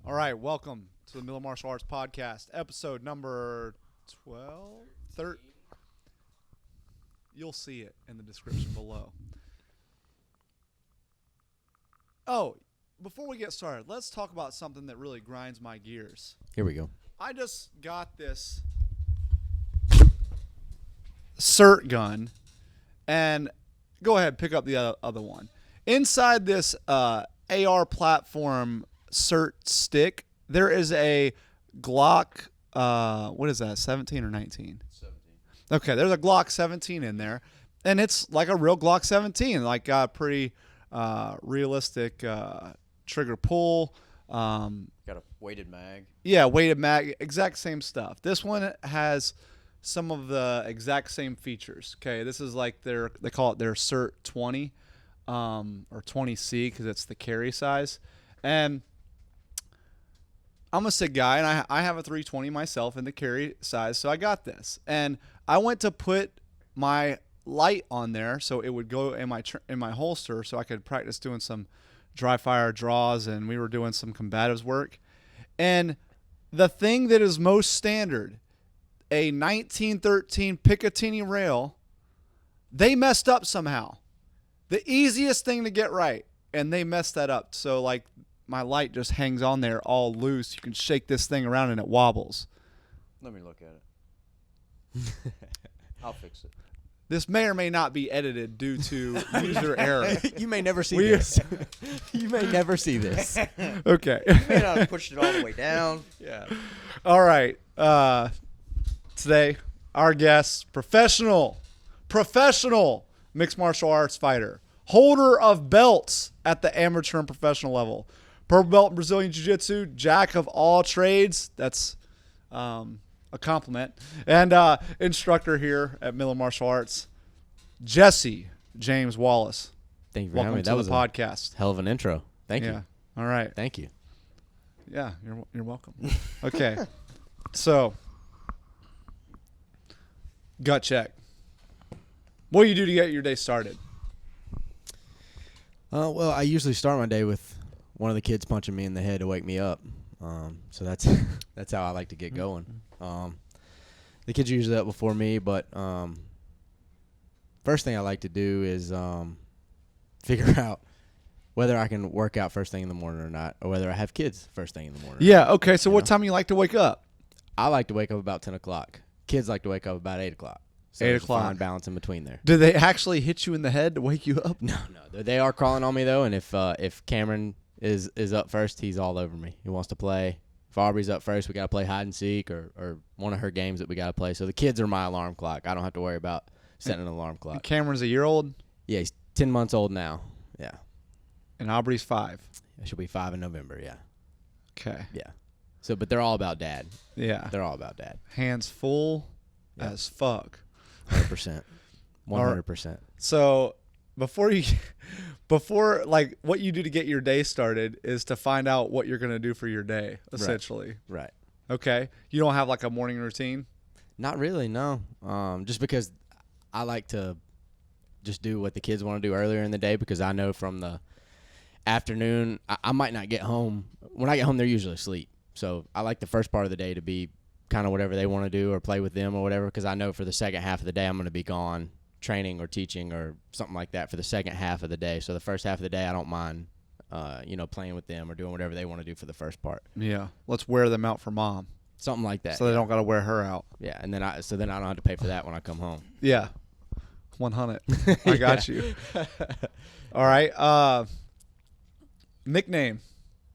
All right, welcome to the Miller Martial Arts Podcast, episode number 12, 13. You'll see it in the description below. Oh, before we get started, let's talk about something that really grinds my gears. Here we go. I just got this SIRT gun, and go ahead, pick up the other one. Inside this AR platform SIRT stick, there is a Glock, what is that, 17 or 19? 17. Okay, there's a Glock 17 in there, and it's like a real Glock 17, like got a pretty realistic trigger pull. Got a weighted mag. Yeah, weighted mag, exact same stuff. This one has some of the exact same features. Okay, this is like they call it their SIRT 20 or 20C because it's the carry size. And I'm a SIG guy, and I have a 320 myself in the carry size, so I got this. And I went to put my light on there so it would go in my holster so I could practice doing some dry fire draws, and we were doing some combatives work. And the thing that is most standard, a 1913 Picatinny rail, they messed up somehow. The easiest thing to get right, and they messed that up. So like my light just hangs on there all loose. You can shake this thing around and it wobbles. Let me look at it. I'll fix it. This may or may not be edited due to user error. You may never see this. You may never see this. Okay. You may not have pushed it all the way down. Yeah. All right. Today, our guest, professional mixed martial arts fighter, holder of belts at the amateur and professional level, purple belt in Brazilian Jiu Jitsu, jack of all trades. That's a compliment. And instructor here at Miller Martial Arts, Jesse James Wallace. Thank you for having me. Welcome to the podcast. Hell of an intro. Thank you. All right. Thank you. Yeah, you're welcome. Okay. So, gut check. What do you do to get your day started? Well, I usually start my day with one of the kids punching me in the head to wake me up. So that's how I like to get going. The kids are usually up before me, but first thing I like to do is figure out whether I can work out first thing in the morning or not, or whether I have kids first thing in the morning. Yeah, okay. So what time you like to wake up? I like to wake up about 10 o'clock. Kids like to wake up about 8 o'clock. So 8 there's a o'clock. fine balance in between there. Do they actually hit you in the head to wake you up? No. They are crawling on me, though, and if Cameron is up first, he's all over me. He wants to play. If Aubrey's up first, we got to play hide and seek or one of her games that we got to play. So the kids are my alarm clock. I don't have to worry about setting an alarm clock. Cameron's a year old? Yeah, he's 10 months old now. Yeah. And Aubrey's 5. She'll be 5 in November, yeah. Okay. Yeah. So, but they're all about dad. Yeah. They're all about dad. Hands full as fuck. 100%. 100%. So before like what you do to get your day started is to find out what you're going to do for your day, essentially. Right. Okay. You don't have like a morning routine? Not really, no. Just because I like to just do what the kids want to do earlier in the day, because I know from the afternoon I might not get home. When I get home, they're usually asleep. So I like the first part of the day to be kind of whatever they want to do or play with them or whatever, because I know for the second half of the day I'm going to be gone training or teaching or something like that for the second half of the day. So the first half of the day I don't mind playing with them or doing whatever they want to do for the first part. Yeah. Let's wear them out for mom. Something like that. So they don't got to wear her out. Yeah, and then I don't have to pay for that when I come home. Yeah. 100. I got you. All right. Nickname.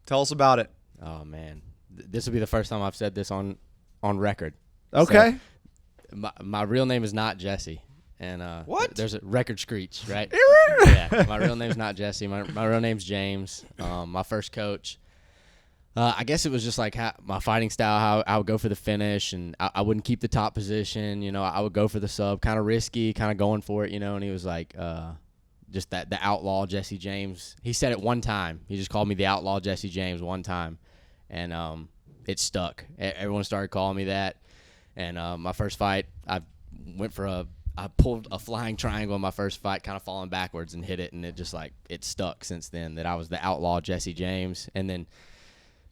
Tell us about it. Oh man, this will be the first time I've said this on record. Okay. So, my real name is not Jesse, and what? There's a record screech, right? Yeah. My real name's not Jesse. My real name's James. My first coach. I guess it was just like my fighting style, how I would go for the finish, and I wouldn't keep the top position. I would go for the sub, kind of risky, kind of going for it. And he was like, just the outlaw Jesse James. He said it one time. He just called me the outlaw Jesse James one time, and it stuck. Everyone started calling me that. And my first fight, I pulled a flying triangle in my first fight, kind of falling backwards and hit it, and it just it stuck since then that I was the outlaw Jesse James. And then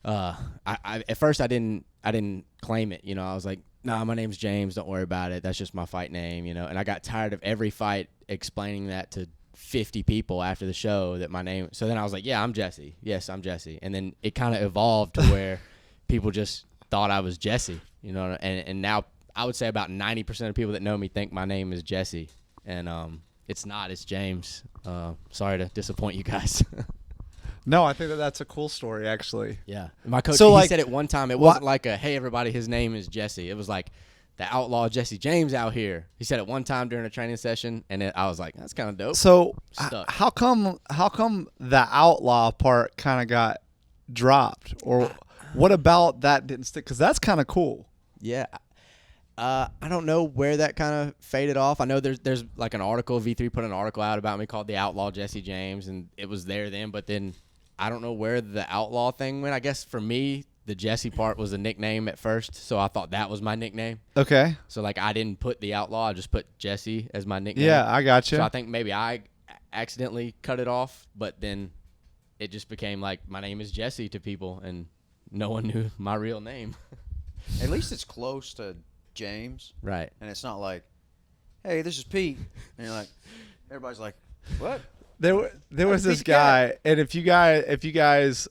At first I didn't claim it. You know, I was like, nah, my name's James. Don't worry about it. That's just my fight name. You know, and I got tired of every fight explaining that to 50 people after the show that my name. So then I was like, yeah, I'm Jesse. Yes, I'm Jesse. And then it kind of evolved to where people just thought I was Jesse. You know, and now I would say about 90% of people that know me think my name is Jesse, and it's not. It's James. Sorry to disappoint you guys. No, I think that's a cool story, actually. Yeah. My coach, So, he said it one time. It wasn't like a, hey, everybody, his name is Jesse. It was like, the outlaw Jesse James out here. He said it one time during a training session, and I was like, that's kind of dope. So Stuck. how come the outlaw part kind of got dropped? Or what about that didn't stick? Because that's kind of cool. Yeah. I don't know where that kind of faded off. I know there's like an article, V3 put an article out about me called The Outlaw Jesse James, and it was there then, but then I don't know where the outlaw thing went. I guess for me, the Jesse part was a nickname at first, so I thought that was my nickname. Okay. So, like, I didn't put the outlaw. I just put Jesse as my nickname. Yeah, I got you. So I think maybe I accidentally cut it off, but then it just became like my name is Jesse to people, and no one knew my real name. At least it's close to James. Right. And it's not like, hey, this is Pete. And you're like, everybody's like, what? There was this guy, and if you guys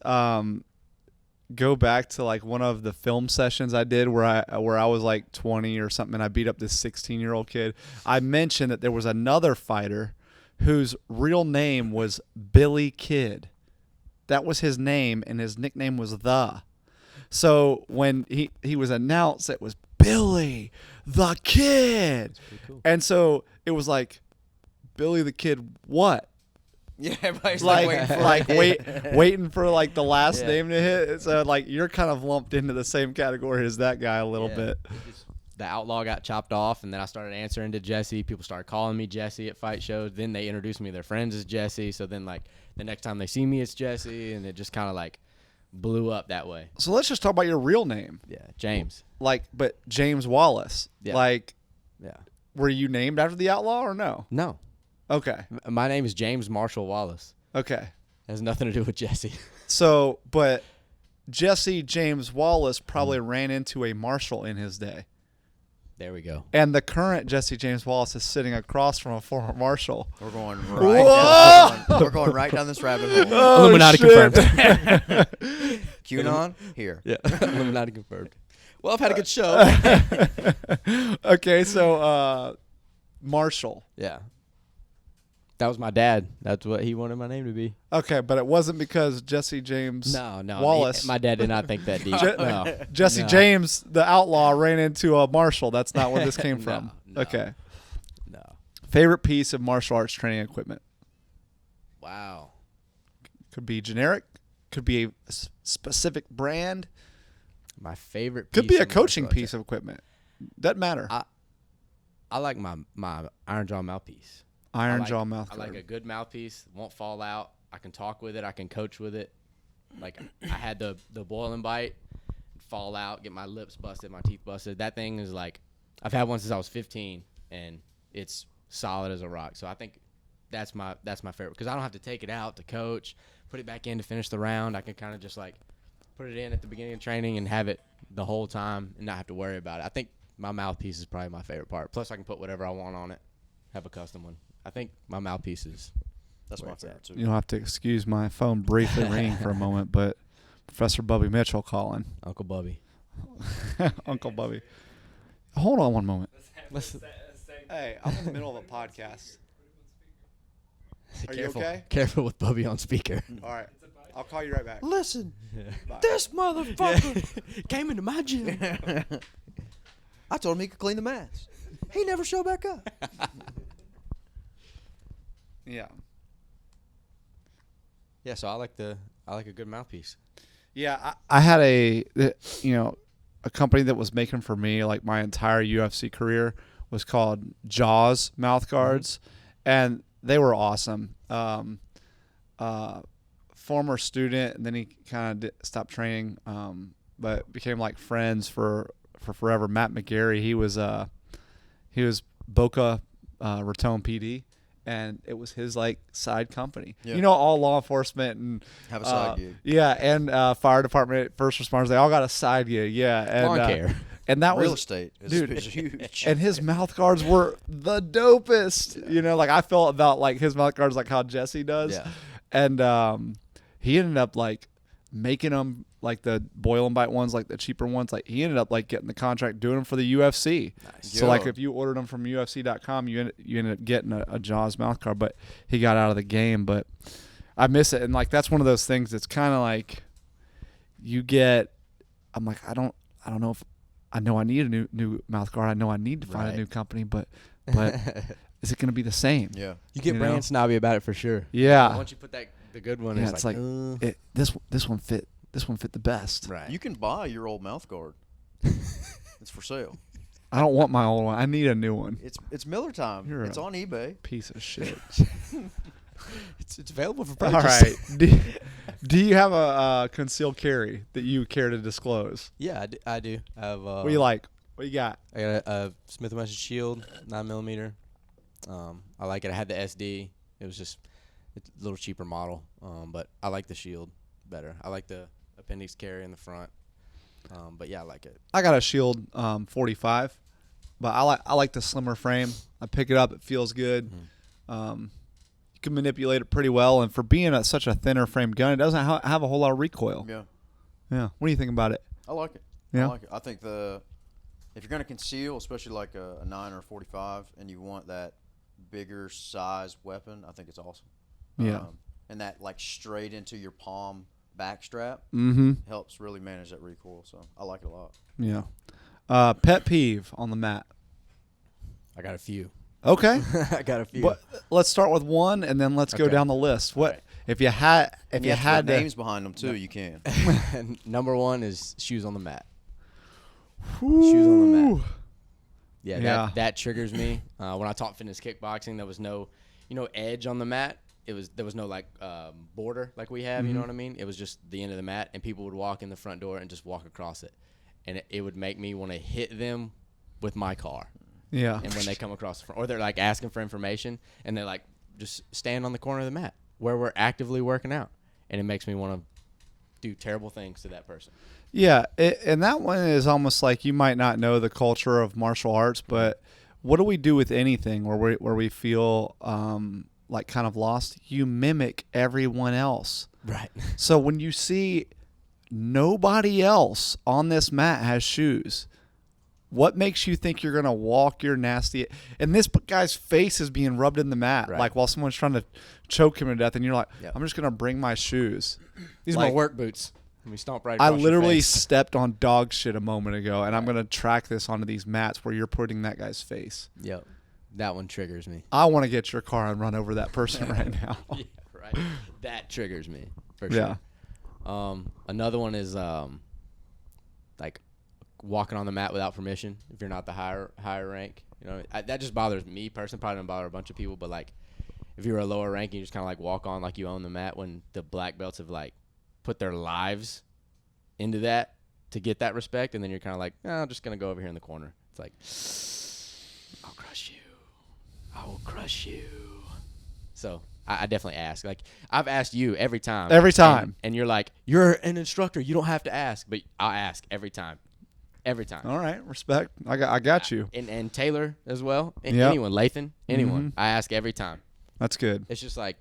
go back to like one of the film sessions I did where I was like 20 or something, and I beat up this 16-year-old kid, I mentioned that there was another fighter whose real name was Billy Kid. That was his name, and his nickname was The. So when he was announced, it was Billy the Kid. That's pretty cool. And so it was like, Billy the Kid what? Yeah, everybody's like waiting for waiting for like the last Yeah. name to hit. So like you're kind of lumped into the same category as that guy a little Yeah. bit. The outlaw got chopped off, and then I started answering to Jesse. People started calling me Jesse at fight shows. Then they introduced me to their friends as Jesse. So then, like, the next time they see me, it's Jesse, and it just kind of like blew up that way. So let's just talk about your real name. Yeah, James. Like, but James Wallace. Yeah. Like, Yeah. were you named after the outlaw or no? No, Okay. my name is James Marshall Wallace. Okay. It has nothing to do with Jesse. So, but Jesse James Wallace probably ran into a marshal in his day. There we go. And the current Jesse James Wallace is sitting across from a former marshal. We're going Whoa! we're going right down this rabbit hole. Oh, Illuminati shit. confirmed. QAnon, here. Yeah, Illuminati confirmed. Well, I've had a good show. Okay, so Marshall. Yeah. That was my dad. That's what he wanted my name to be. Okay, but it wasn't because Jesse James No. Wallace. My dad did not think that deep. No. Jesse No. James, the outlaw, ran into a marshal. That's not where this came No, from. no. Okay. No. Favorite piece of martial arts training equipment? Wow. Could be generic. Could be a specific brand. My favorite Could piece be a of coaching martial arts- piece of equipment. Doesn't matter. I like my iron jaw mouthpiece. Iron jaw mouth I guard. like a good mouthpiece. Won't fall out. I can talk with it. I can coach with it. Like, I had the boil and bite, fall out, get my lips busted, my teeth busted. That thing is like, I've had one since I was 15, and it's solid as a rock. So I think that's my favorite, because I don't have to take it out to coach, put it back in to finish the round. I can kind of just like put it in at the beginning of training and have it the whole time and not have to worry about it. I think my mouthpiece is probably my favorite part. Plus, I can put whatever I want on it, have a custom one. I think my mouthpiece is That's where my it's at. favorite, too. You don't have to excuse my phone briefly ringing for a moment, but Professor Bubby Mitchell calling. Uncle Bubby. Uncle Bubby. Hold on one moment. Listen. Hey, I'm in the middle of a podcast. Are you Careful. okay? Careful with Bubby on speaker. All right. I'll call you right back. Listen, Bye. this motherfucker. Came into my gym. I told him he could clean the mats. He never showed back up. Yeah. Yeah, so I like a good mouthpiece. Yeah, I had a company that was making for me like my entire UFC career was called Jaws mouth guards, and they were awesome. Former student, and then he kind of stopped training, but became like friends for forever. Matt McGarry, he was Boca Raton PD, and it was his like side company. Yeah. You know, all law enforcement and Have a side gig. Yeah, and fire department, first responders, they all got a side gig. Yeah, and Lawn care. and that Real was estate is dude, huge. and his mouth guards were the dopest. You know, like I felt about like his mouth guards like how Jesse does. Yeah. And he ended up like making them like the boil and bite ones, like the cheaper ones. Like he ended up like getting the contract doing them for the UFC. Nice. So like if you ordered them from UFC.com, you ended up getting a Jaws mouth guard. But he got out of the game. But I miss it, and like that's one of those things. That's kind of like you get. I'm like I don't know if I know I need a new mouth guard. I know I need to find a new company, but is it going to be the same? Yeah. You get brand snobby about it for sure. Yeah. Once you put the good one, Yeah, it's like this one fit the best. right. You can buy your old mouth guard. It's for sale. I don't want my old one. I need a new one. It's Miller time. You're It's a on eBay. Piece of shit. It's available for All purchase. right. Do you have a concealed carry that you care to disclose? Yeah, I do. I have. What do you like? What you got? I got a Smith & Wesson Shield 9mm. I like it. I had the SD. It was just it's a little cheaper model, but I like the Shield better. I like the appendix carry in the front. But yeah, I like it. I got a Shield 45, but I like the slimmer frame. I pick it up. It feels good. Mm-hmm. You can manipulate it pretty well, and for being such a thinner frame gun, it doesn't have a whole lot of recoil. Yeah. Yeah. What do you think about it? I like it. Yeah. I like it. I think if you're going to conceal, especially like a 9 or a 45, and you want that bigger size weapon, I think it's awesome. Yeah. And that like straight into your palm back strap helps really manage that recoil. So I like it a lot. Yeah. Pet peeve on the mat. I got a few. Okay. I got a few. But let's start with one, and then let's go down the list. What right. if you had Put names behind them too, you can. Number one is shoes on the mat. Shoes on the mat. Yeah. That triggers me. When I taught fitness kickboxing, there was no, edge on the mat. There was no like border like we have. You know what I mean? It was just the end of the mat, and people would walk in the front door and just walk across it, and it would make me want to hit them with my car. Yeah. And when they come across the front, or they're like asking for information, and they like just stand on the corner of the mat where we're actively working out, and it makes me want to do terrible things to that person. Yeah, and that one is almost like you might not know the culture of martial arts, but what do we do with anything where we feel like kind of lost? You mimic everyone else. Right. So when you see nobody else on this mat has shoes, what makes you think you're going to walk your nasty... And this guy's face is being rubbed in the mat, like while someone's trying to choke him to death, and you're like, I'm just going to bring my shoes. These are my work boots. Let me stomp right I across your literally face. stepped on dog shit a moment ago, and I'm going to track this onto these mats where you're putting that guy's face. Yep. That one triggers me. I want to get your car and run over that person right now. Yeah, right. That triggers me, for sure. Yeah. Another one is like walking on the mat without permission if you're not the higher rank. That just bothers me personally. Probably doesn't bother a bunch of people, but like if you're a lower rank and you just kind of like walk on like you own the mat, when the black belts have like put their lives into that to get that respect, and then you're kind of like, I'm just gonna go over here in the corner. It's like, I'll crush you. I will crush you. So I definitely ask. Like I've asked you every time. Every time. And you're like, you're an instructor. You don't have to ask, but I'll ask every time. Every time. All right, respect. I got you. And Taylor as well. Yep. Anyone, Lathan, anyone. I ask every time. That's good. It's just like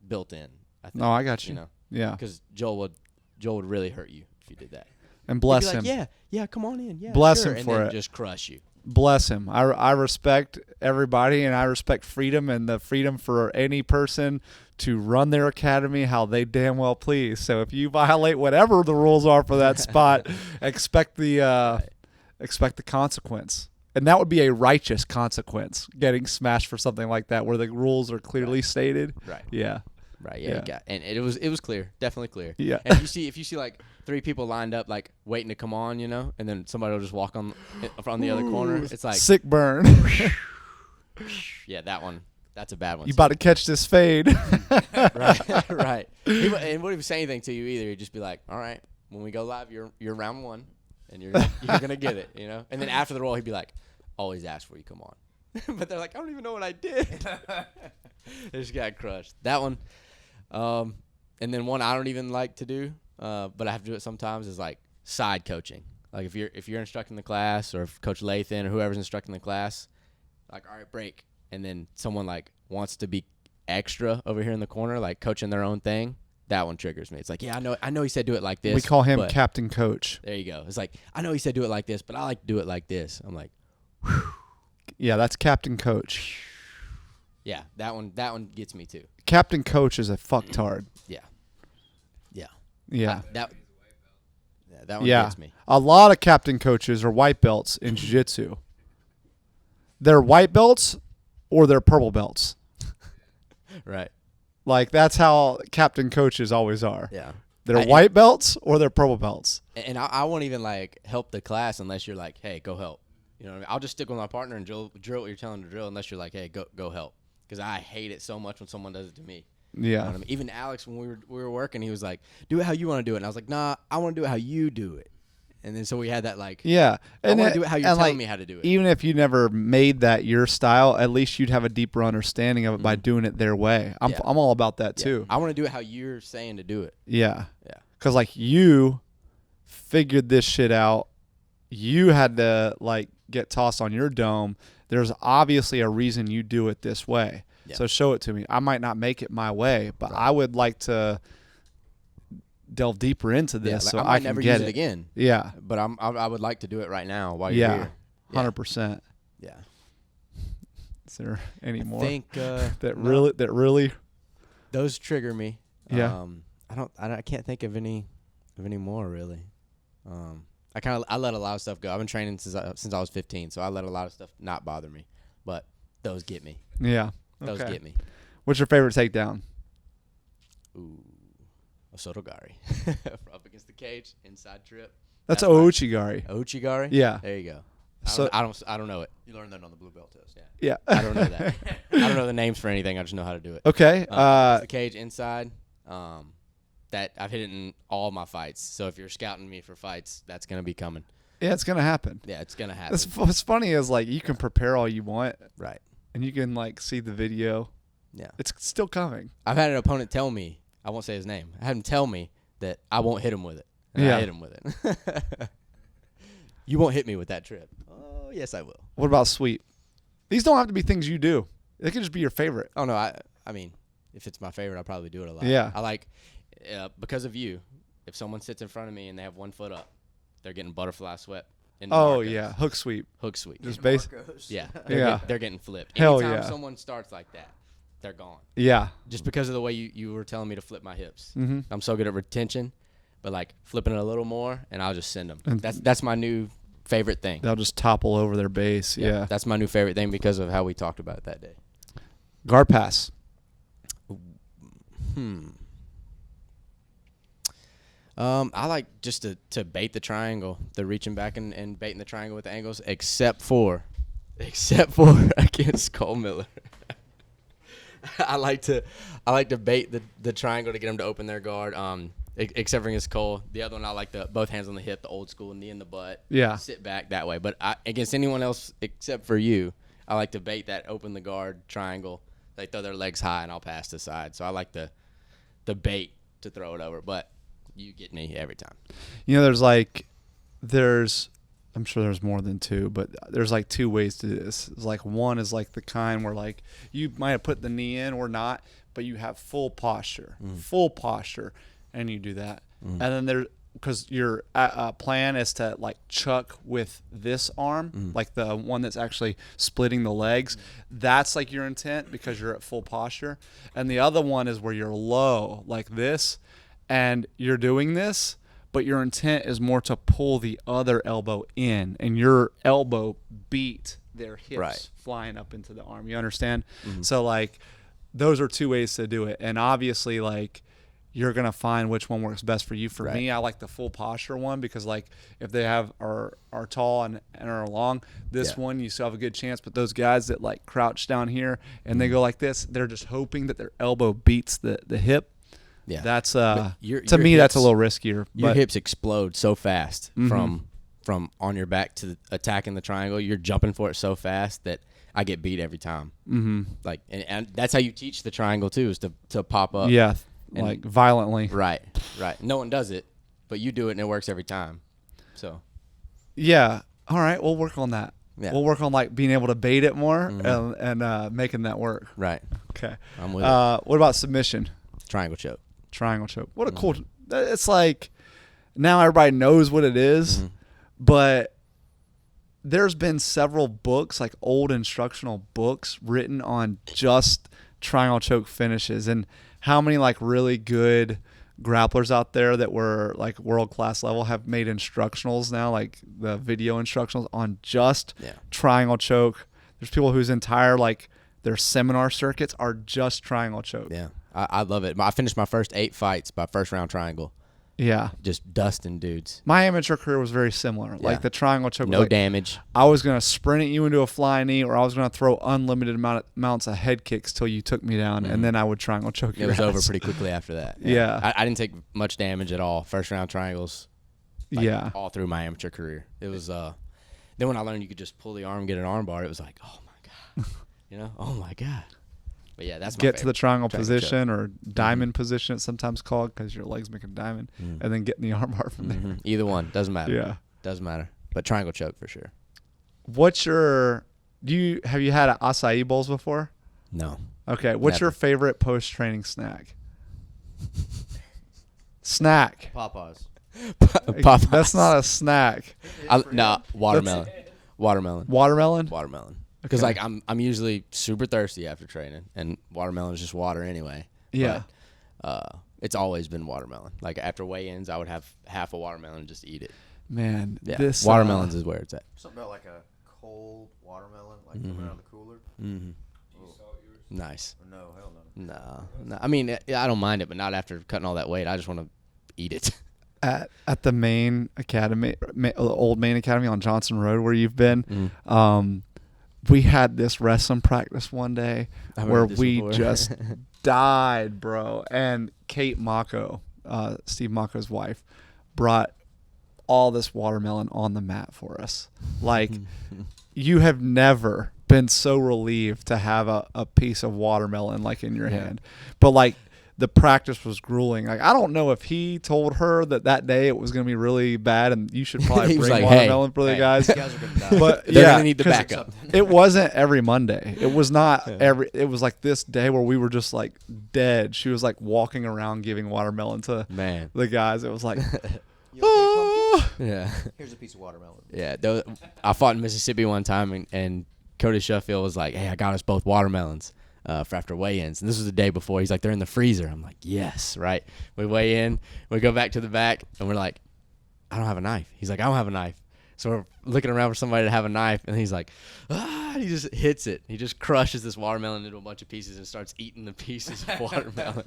built in. I think. No, I got you. Yeah. Because Joel would really hurt you if you did that. And bless He'd be him. like, yeah, come on in. Yeah, Bless sure. him and for then it. just crush you. Bless him. I respect everybody, and I respect freedom and the freedom for any person to run their academy how they damn well please. So if you violate whatever the rules are for that spot, expect the consequence. And that would be a righteous consequence, getting smashed for something like that where the rules are clearly stated. Right. Yeah. Right. Yeah. And it was clear, definitely clear. Yeah. And if you see like 3 people lined up, like waiting to come on, and then somebody will just walk on the other corner. It's like sick burn. Yeah, that one. That's a bad one. You about to catch this fade. Right. Right. And wouldn't even say anything to you either. He'd just be like, "All right, when we go live, you're round 1, and you're gonna get it, And then after the roll, he'd be like, "Always ask before you come on." But they're like, "I don't even know what I did." They just got crushed. That one. And then one I don't even like to do, but I have to do it sometimes, is like side coaching. Like if you're instructing the class, or if Coach Lathan or whoever's instructing the class, like, all right, break, and then someone like wants to be extra over here in the corner, like coaching their own thing. That one triggers me. It's like, yeah, I know he said do it like this. We call him but Captain Coach. there you go. It's like, I know he said do it like this, but I like to do it like this. I'm like, whew. Yeah, that's Captain Coach. Yeah, that one gets me too. Captain Coach is a fucktard. Yeah. Yeah. That one Yeah. gets me. A lot of captain coaches are white belts in jiu-jitsu. They're white belts or they're purple belts. Right. Like, that's how captain coaches always are. Yeah. They're white belts or they're purple belts. And I won't even like help the class unless you're like, hey, go help. You know what I mean? I'll just stick with my partner and drill what you're telling to drill, unless you're like, hey, go help. Because I hate it so much when someone does it to me. Yeah. You know what I mean? Even Alex, when we were working, he was like, do it how you want to do it. And I was like, nah, I want to do it how you do it. And then so we had that like, Yeah. I want to do it how you're telling me how to do it. Even if you never made that your style, at least you'd have a deeper understanding of it by doing it their way. I'm all about that too. I want to do it how you're saying to do it. Yeah. Yeah. Because, like, you figured this shit out. You had to, like, get tossed on your dome. There's obviously a reason you do it this way. Yeah. So show it to me. I might not make it my way, but I would like to delve deeper into this so I can never get use it again. Yeah. But I would like to do it right now while you're here. 100%. Yeah. Is there any more? I think that really those trigger me. Yeah. I can't think of any more really. I let a lot of stuff go. I've been training since I was 15, so I let a lot of stuff not bother me. But those get me. Yeah. Those get me. What's your favorite takedown? Ooh, a Sotogari. Up against the cage, inside trip. That's Ouchigari. Ouchigari? Yeah. There you go. So I don't know it. You learned that on the blue belt test. Yeah. I don't know that. I don't know the names for anything. I just know how to do it. Okay. The cage inside. That I've hit it in all my fights. So if you're scouting me for fights, that's gonna be coming. Yeah, it's gonna happen. Yeah, it's gonna happen. What's funny is, like, you can prepare all you want, right? And you can, like, see the video. Yeah, it's still coming. I've had an opponent tell me, I won't say his name. I had him tell me that I won't hit him with it. And I hit him with it. You won't hit me with that trip. Oh, yes, I will. What about sweep? These don't have to be things you do. They could just be your favorite. Oh no, I mean, if it's my favorite, I'll probably do it a lot. Yeah, I like. Because of you, if someone sits in front of me and they have 1 foot up, they're getting butterfly swept. Yeah, hook sweep. Hook sweep. Just base. Yeah. They're getting flipped. Hell Anytime yeah. someone starts like that, they're gone. Yeah. Just because of the way you were telling me to flip my hips. Mm-hmm. I'm so good at retention, but like flipping it a little more, and I'll just send them. That's my new favorite thing. They'll just topple over their base. Yeah. That's my new favorite thing because of how we talked about it that day. Guard pass. I like just to bait the triangle, the reaching back and baiting the triangle with the angles, except for against Cole Miller. I like to bait the triangle to get him to open their guard. Except for against Cole, the other one I like both hands on the hip, the old school knee in the butt. Yeah. Sit back that way. But against anyone else except for you, I like to bait that open the guard triangle. They throw their legs high and I'll pass the side. So I like the bait to throw it over, but you get me every time. You know, I'm sure there's more than 2, but there's like 2 ways to do this. It's like, one is like the kind where, like, you might have put the knee in or not, but you have full posture, and you do that. And then because your plan is to, like, chuck with this arm, like the one that's actually splitting the legs. That's like your intent because you're at full posture. And the other one is where you're low, like this, and you're doing this, but your intent is more to pull the other elbow in, and your elbow beat their hips flying up into the arm. You understand? So, like, those are 2 ways to do it. And obviously, like, you're going to find which one works best for you. For me, I like the full posture one because, like, if they are tall and are long, this one you still have a good chance. But those guys that, like, crouch down here and they go like this, they're just hoping that their elbow beats the hip. Yeah, that's to me that's a little riskier. Your hips explode so fast from on your back to attacking the triangle. You're jumping for it so fast that I get beat every time. Mm-hmm. Like, and that's how you teach the triangle too, is to pop up. Yeah, And- like violently. Right. No one does it, but you do it and it works every time. So. Yeah. All right, we'll work on that. Yeah. We'll work on like being able to bait it more Mhm. and making that work. Right. Okay. I'm with it. What about submission? Triangle choke. Triangle choke. What a cool. It's like now everybody knows what it is, Mhm. but there's been several books, like old instructional books, written on just triangle choke finishes, and how many like really good grapplers out there that were like world class level have made instructionals now, like the video instructionals on just triangle choke. There's people whose entire like their seminar circuits are just triangle choke. Yeah. I love it. I finished my first 8 fights by first round triangle. Yeah. Just dusting dudes. My amateur career was very similar. Yeah. Like the triangle choke. No like, damage. I was going to sprint at you into a flying knee, or I was going to throw unlimited amounts of head kicks till you took me down, and then I would triangle choke It your was ass. over pretty quickly after that. Yeah. I didn't take much damage at all. First round triangles. Like, Yeah. all through my amateur career. It was then when I learned you could just pull the arm, get an arm bar, it was like, oh my God. Oh my God. But yeah, that's my Get to the favorite. triangle Triangle position or diamond position, it's sometimes called, because your legs make a diamond, and then get in the arm bar from there. Mhm. Either one. Doesn't matter. Yeah. Doesn't matter. But triangle choke for sure. What's your have you had acai bowls before? No. Okay. What's Never. your favorite post training snack? Snack. Popeyes. Popeyes. That's not a snack. No, watermelon. Watermelon. Watermelon? Watermelon. Because Okay. like I'm usually super thirsty after training, and watermelon is just water anyway. Yeah. But, it's always been watermelon. Like after weigh-ins, I would have half a watermelon and just eat it. Man, Yeah. this Watermelons is where it's at. Something about like a cold watermelon, like coming out of the cooler. Mm-hmm. Nice. No, hell no. No. I mean, I don't mind it, but not after cutting all that weight. I just want to eat it. at the main academy, old main academy on Johnson Road, where you've been. We had this wrestling practice one day I've where heard this we before. just died, bro. And Kate Mako, Steve Mako's wife, brought all this watermelon on the mat for us. Like, you have never been so relieved to have a piece of watermelon like in your hand. But like, the practice was grueling. Like, I don't know if he told her that day it was going to be really bad and you should probably He was bring like, watermelon for the hey, guys. These guys are gonna die. But They're yeah, gonna need the 'cause backup. it wasn't every Monday. It was not it was like this day where we were just like dead. She was like walking around giving watermelon to Man. the guys. It was like, You okay, pumpkin? Yeah. Here's a piece of watermelon. Yeah. I fought in Mississippi one time, and Cody Sheffield was like, hey, I got us both watermelons. For after weigh-ins, and this was the day before. He's like, they're in the freezer. I'm like, yes, right. We weigh in, we go back to the back, and we're like, I don't have a knife. He's like, I don't have a knife. So we're looking around for somebody to have a knife, and he's like, and he just hits it. He just crushes this watermelon into a bunch of pieces and starts eating the pieces of watermelon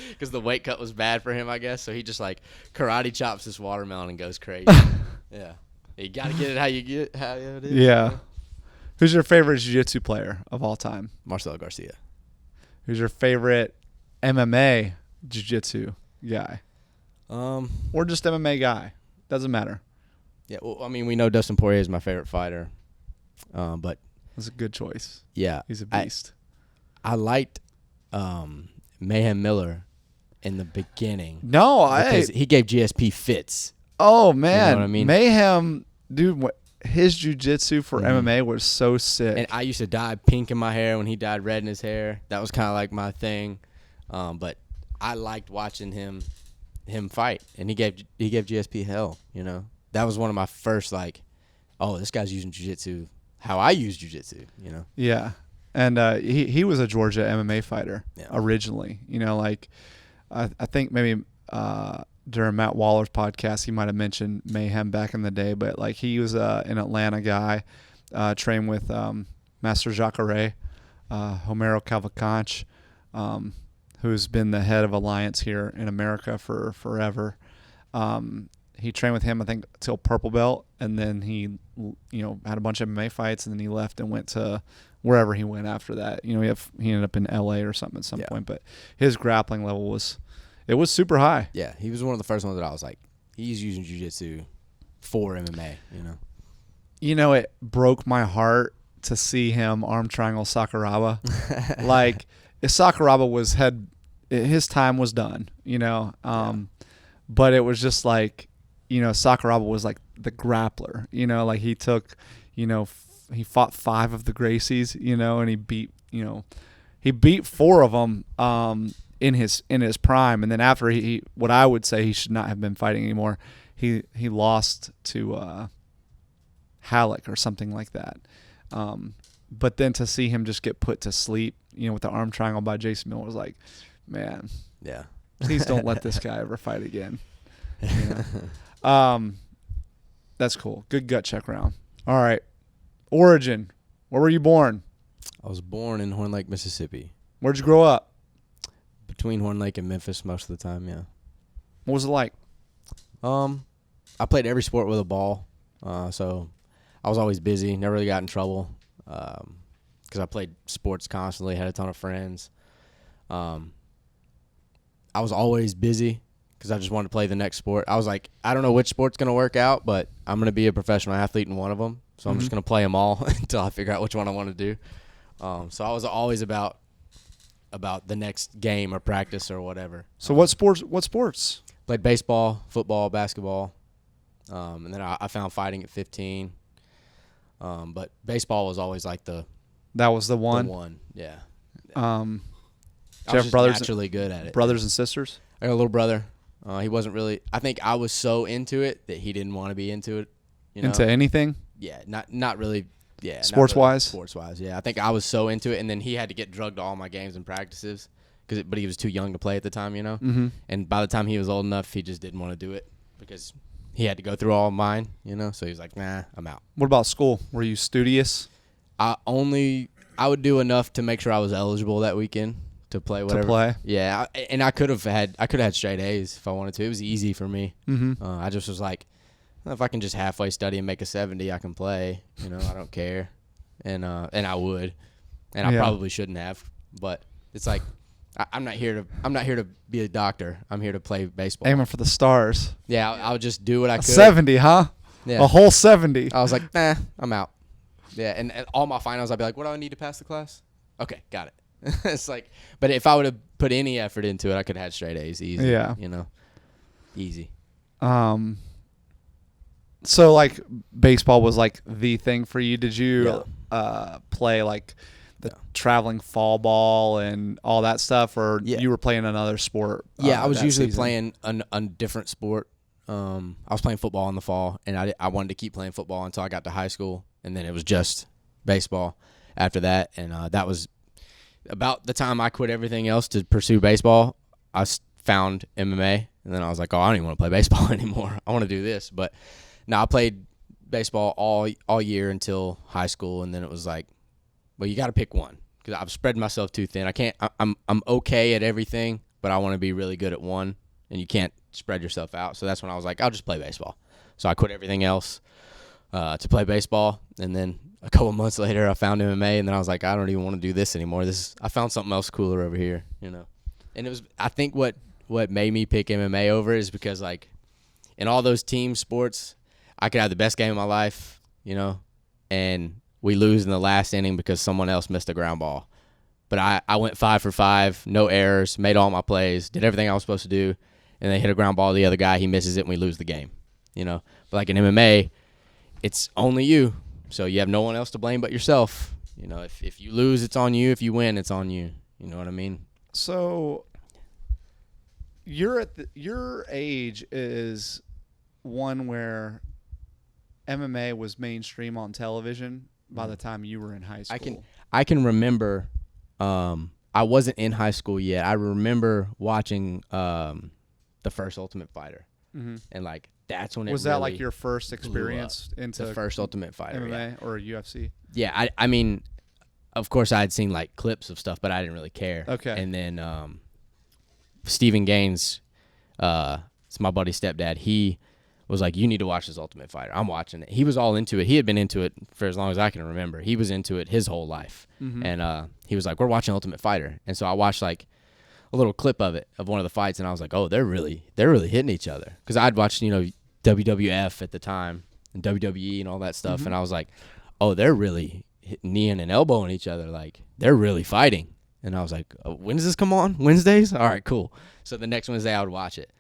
because the weight cut was bad for him, I guess. So he just like karate chops this watermelon and goes crazy. Yeah, you gotta get it how it is. yeah. Who's your favorite jiu-jitsu player of all time? Marcelo Garcia. Who's your favorite MMA jiu-jitsu guy? Or just MMA guy? Doesn't matter. Yeah, well, I mean, we know Dustin Poirier is my favorite fighter, but That's a good choice. yeah, He's a beast. I liked Mayhem Miller in the beginning No, because he gave GSP fits. oh man, what I mean? Mayhem, dude. His jiu-jitsu for MMA was so sick. And I used to dye pink in my hair when he dyed red in his hair. That was kind of like my thing. But I liked watching him fight, and he gave GSP hell. That was one of my first like, oh, this guy's using jiu-jitsu how I use jiu-jitsu. Yeah, and he was a Georgia MMA fighter originally. I think maybe during Matt Waller's podcast he might have mentioned Mayhem back in the day, but like he was an Atlanta guy, trained with Master Jacare, Homero Cavalcanch, who's been the head of Alliance here in America for forever. He trained with him, I think, till purple belt, and then he, had a bunch of MMA fights, and then he left and went to wherever he went after that. He ended up in LA or something at some point, but his grappling level was super high. Yeah, he was one of the first ones that I was like, he's using jiu-jitsu for MMA. It broke my heart to see him arm triangle Sakuraba. Like if Sakuraba his time was done, but it was just like, Sakuraba was like the grappler, like he took, he fought 5 of the Gracies, and he beat 4 of them in his prime, and then after he what I would say he should not have been fighting anymore. He lost to Halleck or something like that. But then to see him just get put to sleep, with the arm triangle by Jason Miller was like, man, yeah, please don't let this guy ever fight again. That's cool. Good gut check round. All right. Origin. Where were you born? I was born in Horn Lake, Mississippi. Where'd you grow up? Between Horn Lake and Memphis most of the time, yeah. What was it like? I played every sport with a ball, so I was always busy, never really got in trouble because I played sports constantly, had a ton of friends. I was always busy because I just wanted to play the next sport. I was like, I don't know which sport's going to work out, but I'm going to be a professional athlete in one of them, so I'm just going to play them all until I figure out which one I want to do. So I was always about the next game or practice or whatever. So what sports? Played baseball, football, basketball, and then I found fighting at 15. But baseball was always like that was the one. The one, yeah. I was just brothers naturally good at it. Brothers and sisters? I got a little brother. He wasn't really. I think I was so into it that he didn't want to be into it. Into anything? Yeah, not really. Yeah, sports wise. Sports wise, yeah. I think I was so into it, and then he had to get drugged to all my games and practices but he was too young to play at the time, Mm-hmm. And by the time he was old enough, he just didn't want to do it because he had to go through all of mine, So he was like, "Nah, I'm out." What about school? Were you studious? I would do enough to make sure I was eligible that weekend to play whatever. To play? Yeah, and I could have had straight A's if I wanted to. It was easy for me. Mm-hmm. I just was like, if I can just halfway study and make a 70, I can play. I don't care, and I would, and I probably shouldn't have, but it's like I'm not here to be a doctor. I'm here to play baseball. Aiming for the stars. Yeah, I would just do what I could. 70, huh? Yeah. A whole 70. I was like, nah, I'm out. Yeah, and all my finals, I'd be like, what do I need to pass the class? Okay, got it. It's like, but if I would have put any effort into it, I could have had straight A's easy. Yeah. Easy. So like baseball was like the thing for you. Did you play like the traveling fall ball and all that stuff, or you were playing another sport? Yeah, I was usually season? playing a different sport. I was playing football in the fall, and I wanted to keep playing football until I got to high school, and then it was just baseball after that. And that was about the time I quit everything else to pursue baseball. I found MMA, and then I was like, oh, I don't even want to play baseball anymore. I want to do this. But no, I played baseball all year until high school, and then it was like, well, you got to pick one because I've spread myself too thin. I can't. I'm okay at everything, but I want to be really good at one, and you can't spread yourself out. So that's when I was like, I'll just play baseball. So I quit everything else to play baseball, and then a couple months later, I found MMA, and then I was like, I don't even want to do this anymore. I found something else cooler over here, And it was, I think what made me pick MMA over is because like in all those team sports, I could have the best game of my life, and we lose in the last inning because someone else missed a ground ball. But I went 5 for 5, no errors, made all my plays, did everything I was supposed to do, and they hit a ground ball to the other guy, he misses it, and we lose the game, But like in MMA, it's only you, so you have no one else to blame but yourself. If you lose, it's on you. If you win, it's on you. You know what I mean? So your age is one where MMA was mainstream on television by the time you were in high school. I can remember. I wasn't in high school yet. I remember watching the first Ultimate Fighter, and like that's when was it that really like your first experience into the first Ultimate Fighter MMA or UFC? Yeah, I mean, of course I had seen like clips of stuff, but I didn't really care. Okay, and then Stephen Gaines, it's my buddy's stepdad. He was like, you need to watch this Ultimate Fighter. I'm watching it. He was all into it. He had been into it for as long as I can remember. He was into it his whole life. And he was like, we're watching Ultimate Fighter. And so I watched like a little clip of it, of one of the fights, and I was like, oh, they're really hitting each other. Because I'd watched, WWF at the time and WWE and all that stuff, and I was like, oh, they're really kneeing and elbowing each other. Like, they're really fighting. And I was like, when does this come on? Wednesdays? All right, cool. So the next Wednesday I would watch it.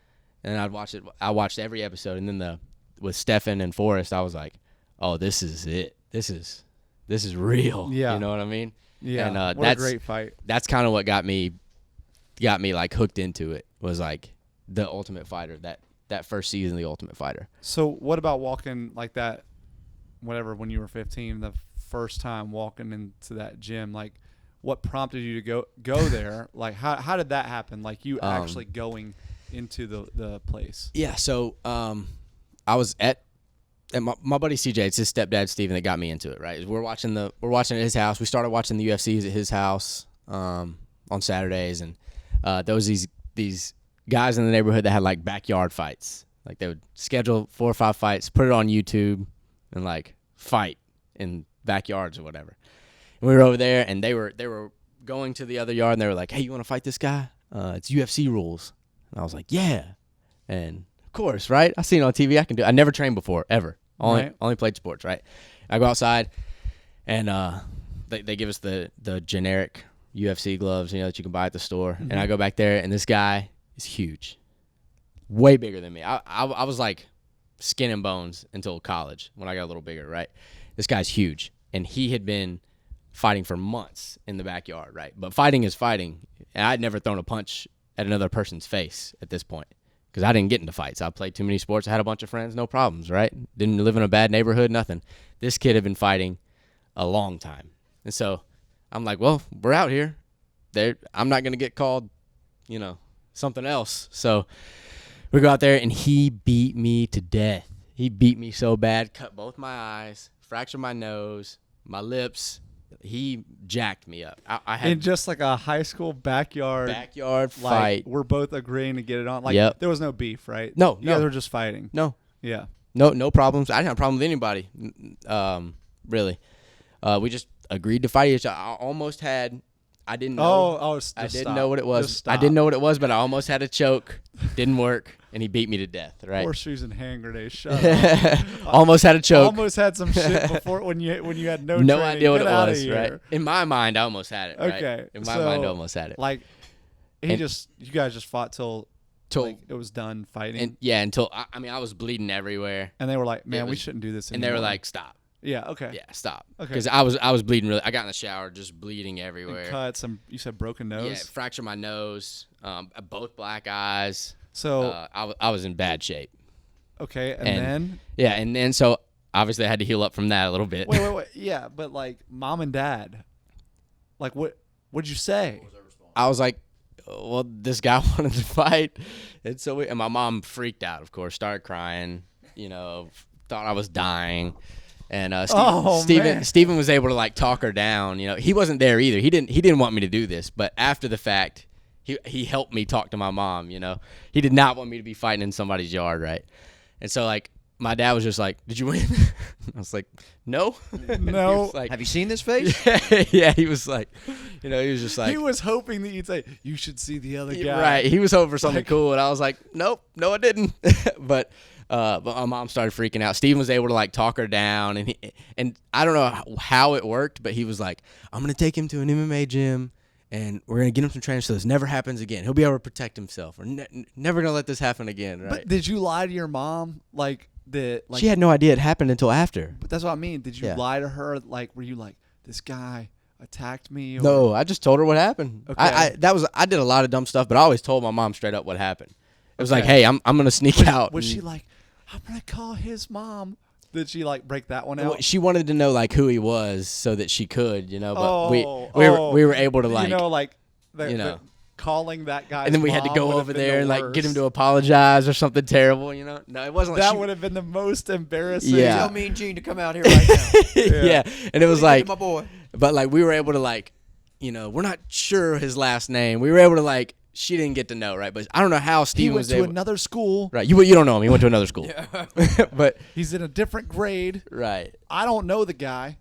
And I'd watch it. I watched every episode. And then with Stefan and Forrest, I was like, oh, this is it. This is real. Yeah. You know what I mean? Yeah. And what that's a great fight. That's kind of what got me like hooked into it, was like the Ultimate Fighter, that first season of the Ultimate Fighter. So what about walking like that, whatever, when you were 15, the first time walking into that gym, like what prompted you to go there? Like how did that happen? Like you actually going into the place? Yeah. So I was at my buddy CJ, it's his stepdad Steven that got me into it, right? We're watching at his house. We started watching the UFCs at his house on Saturdays, and there was these guys in the neighborhood that had like backyard fights. Like they would schedule 4 or 5 fights, put it on YouTube, and like fight in backyards or whatever. And we were over there, and they were going to the other yard, and they were like, "Hey, you want to fight this guy? It's UFC rules." And I was like, "Yeah." And of course, right? I seen it on TV. I can do it. I never trained before, ever. Only played sports, right? I go outside, and they give us the generic UFC gloves, that you can buy at the store. Mm-hmm. And I go back there, and this guy is huge, way bigger than me. I was like skin and bones until college when I got a little bigger, right? This guy's huge, and he had been fighting for months in the backyard, right? But fighting is fighting, and I'd never thrown a punch at another person's face at this point, because I didn't get into fights. I played too many sports. I had a bunch of friends, no problems, right? Didn't live in a bad neighborhood, nothing. This kid had been fighting a long time. And so I'm like, well, we're out here. I'm not going to get called, something else. So we go out there, and he beat me to death. He beat me so bad, cut both my eyes, fractured my nose, my lips. He jacked me up. I had in just like a high school backyard fight. We're both agreeing to get it on. Like Yep. There was no beef, right? No, you guys were just fighting. No. Yeah. No problems. I didn't have a problem with anybody. Really. We just agreed to fight each other. I almost had. I didn't know. I didn't know what it was. I didn't know what it was, but I almost had a choke. Didn't work, and he beat me to death. Right. Horseshoes and hand grenades. Shut up. Almost had a choke. Almost had some shit before when you had no no training. idea what Get it out of was. here. Right. In my mind, I almost had it. Right? Okay. In my mind, I almost had it. Like you guys just fought till like, it was done fighting. Until I was bleeding everywhere. And they were like, "Man, we shouldn't do this anymore." And they were like, "Stop." Yeah. Okay. Yeah. Stop. Okay. Because I was bleeding really. I got in the shower just bleeding everywhere. And cuts. You said broken nose. Yeah. Fractured my nose. Both black eyes. So I was in bad shape. Okay. And then so obviously I had to heal up from that a little bit. Wait. Yeah, but like mom and dad, like what'd you say? I was like, well, this guy wanted to fight, and my mom freaked out. Of course, started crying. Thought I was dying. And Steven was able to like talk her down. He wasn't there either. He didn't want me to do this, but after the fact, he helped me talk to my mom. He did not want me to be fighting in somebody's yard, right? And so like my dad was just like, "Did you win?" I was like, "No, no." Like, have you seen this face? Yeah, he was like, he was just like, he was hoping that you'd say, "You should see the other guy." Right. He was hoping for something cool, and I was like, "Nope, no, I didn't." But my mom started freaking out. Steven was able to like talk her down, and I don't know how it worked, but he was like, "I'm gonna take him to an MMA gym, and we're gonna get him some training so this never happens again. He'll be able to protect himself. We're never gonna let this happen again." Right? But did you lie to your mom? She had no idea it happened until after. But that's what I mean. Did you lie to her? Like, were you like, "This guy attacked me"? Or? No, I just told her what happened. Okay. I did a lot of dumb stuff, but I always told my mom straight up what happened. It was like, "Hey, I'm gonna sneak out." Was she like, "I'm gonna call his mom"? Did she like break that one out? Well, she wanted to know like who he was so that she could, But we were able to like, calling that guy. And then we had to go over there and like get him to apologize or something terrible, No, it wasn't. That would have been the most embarrassing. Yeah. Tell me and Gene to come out here right now. Yeah, and it was like, my boy. But like we were able to like, we're not sure his last name. We were able to like. She didn't get to know, right? But I don't know how Steven was able. He went to another school. Right. You don't know him. He went to another school. Yeah. But he's in a different grade. Right. I don't know the guy.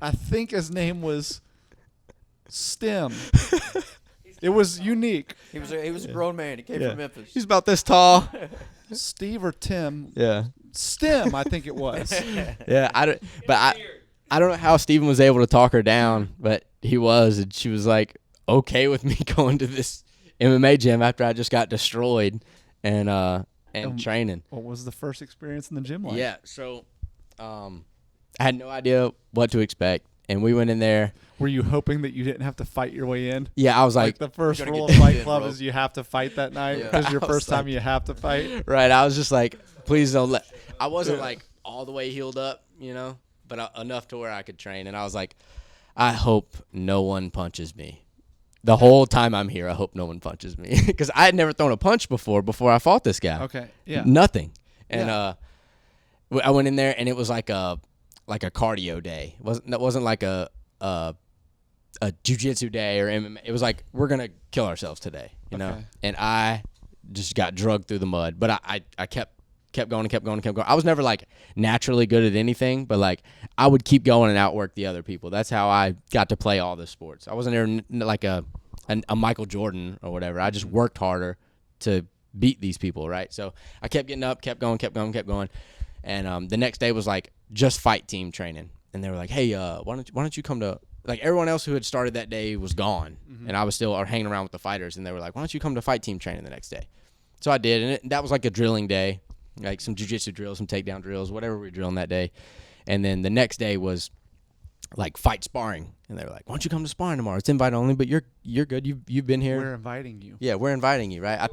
I think his name was Stem. It was unique. He was a grown man. He came from Memphis. He's about this tall. Steve or Tim. Yeah. Stem, I think it was. Yeah. I don't know how Steven was able to talk her down, but he was, and she was like okay with me going to this MMA gym after I just got destroyed and training. What was the first experience in the gym like? Yeah, so I had no idea what to expect, and we went in there. Were you hoping that you didn't have to fight your way in? Yeah, I was like the first gotta rule get of Fight in, Club bro. is you have to fight that night Yeah. because your I was first time like- you have to fight. right. I was just like, please don't let. I wasn't like all the way healed up, but enough to where I could train. And I was like, I hope no one punches me. The whole time I'm here, I hope no one punches me because I had never thrown a punch before I fought this guy. Okay, yeah. Nothing. And Yeah. I went in there and it was like a cardio day. It wasn't like a jiu-jitsu day or MMA. It was like, we're going to kill ourselves today, know? Okay. And I just got drugged through the mud. But I kept going and kept going and kept going. I was never like naturally good at anything, but like I would keep going and outwork the other people. That's how I got to play all the sports. I wasn't there like a Michael Jordan or whatever. I just worked harder to beat these people, right? So I kept getting up, kept going. And the next day was like just fight team training. And they were like, hey, why don't you come to, like everyone else who had started that day was gone. And I was still hanging around with the fighters. And they were like, why don't you come to fight team training the next day? So I did. And that was like a drilling day, like some jiu-jitsu drills, some takedown drills, whatever we were drilling that day. And then the next day was like fight sparring. And they were like, why don't you come to sparring tomorrow? It's invite only, but you're good. You've been here. We're inviting you. Yeah, we're inviting you, right?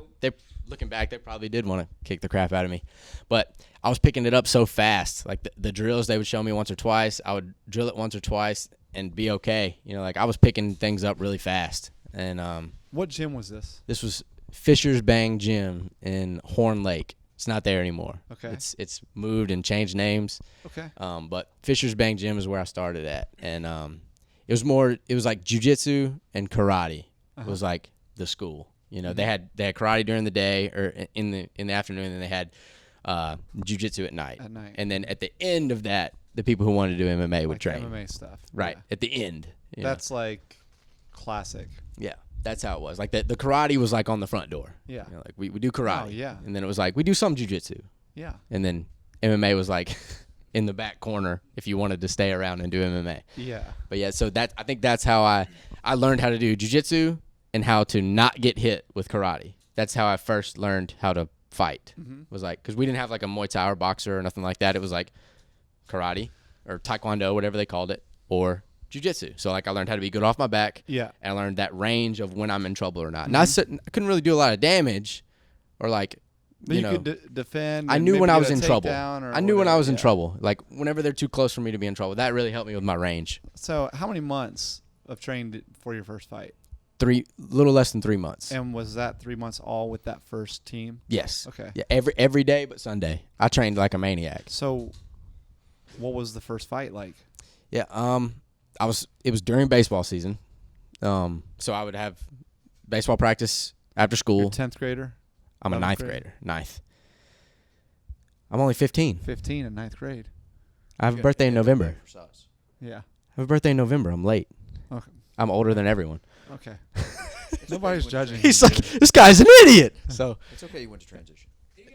Looking back, they probably did want to kick the crap out of me. But I was picking it up so fast. Like the drills they would show me once or twice, I would drill it once or twice and be okay. Like I was picking things up really fast. And What gym was this? this was Fisher's Bang Gym in Horn Lake. It's not there anymore. Okay. It's moved and changed names. Okay. But Fisher's Bang Gym is where I started at. And it was like jiu-jitsu and karate was like the school. They had karate during the day or in the afternoon, and they had jiu-jitsu at night. At night. And then at the end of that, the people who wanted to do MMA would Like train. MMA stuff. Right. Yeah. At the end. That's like classic. yeah. That's how it was. Like the karate was like on the front door. Yeah. Like we do karate. Oh, yeah. And then it was like we do some jiu-jitsu. Yeah. And then MMA was like in the back corner if you wanted to stay around and do MMA. Yeah. But yeah, so I think that's how I learned how to do jiu-jitsu and how to not get hit with karate. That's how I first learned how to fight. Was like, because we didn't have like a Muay Thai or boxer or nothing like that. It was like karate or taekwondo, whatever they called it, or jiu-jitsu. So like I learned how to be good off my back. Yeah. And I learned that range of when I'm in trouble or not. And I couldn't really do a lot of damage or like, But you could defend. I and knew maybe when I get was a in trouble. takedown or I knew when I whatever, was in yeah. trouble. Like whenever they're too close for me to be in trouble, that really helped me with my range. So how many months of training for your first fight? Little less than 3 months. And was that 3 months all with that first team? Yes. Okay. Yeah, every day but Sunday. I trained like a maniac. So what was the first fight like? Yeah, it was during baseball season. So I would have baseball practice after school. You're 10th grader? I'm a 11th ninth grade? grader. Ninth. I'm only 15. 15 in 9th grade. I have a birthday in November. Exercise. Yeah. I have a birthday in November. I'm late. Okay. I'm older than everyone. Okay. Nobody's judging. He's like, this guy's an idiot. So It's okay you went to transition.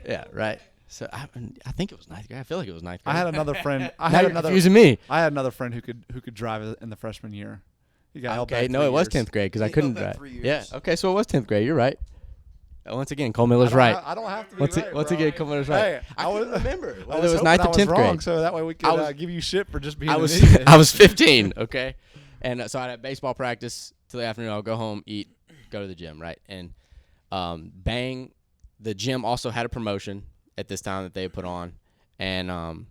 yeah, right. So I think it was ninth grade. I feel like it was ninth grade. I had another friend. Now you're confusing me. I had another friend who could drive in the freshman year. He got held Okay, back no, 3 it was years. 10th grade because I He couldn't held back drive. 3 Yeah. years. Okay, so it was 10th grade. You're right. Once again, Cole I Miller's don't right. I don't have to be Once right, once bro. again, Cole Miller's right. Hey, I couldn't remember I whether was it was hoping ninth I or was 10th wrong, grade. so that way we could I was- give you shit for just being I an was idiot. I was 15. Okay, and so I'd have baseball practice till the afternoon. I'll go home, eat, go to the gym, right? And bang, the gym also had a promotion at this time that they put on, and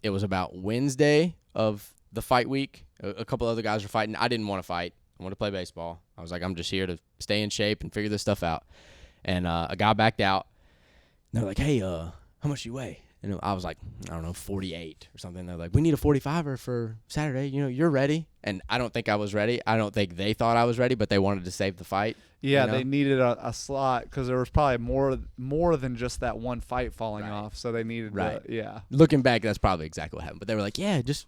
it was about Wednesday of the fight week. A couple other guys were fighting. I didn't want to fight. I wanted to play baseball. I was like, I'm just here to stay in shape and figure this stuff out. And a guy backed out. And they're like, hey, how much do you weigh? And I was like, I don't know, 48 or something. They're like, we need a 45er for Saturday. You're ready. And I don't think I was ready. I don't think they thought I was ready, but they wanted to save the fight. Yeah, you know? they needed a slot because there was probably more than just that one fight falling Right. off. So they needed Right. yeah. Looking back, that's probably exactly what happened. But they were like, yeah, just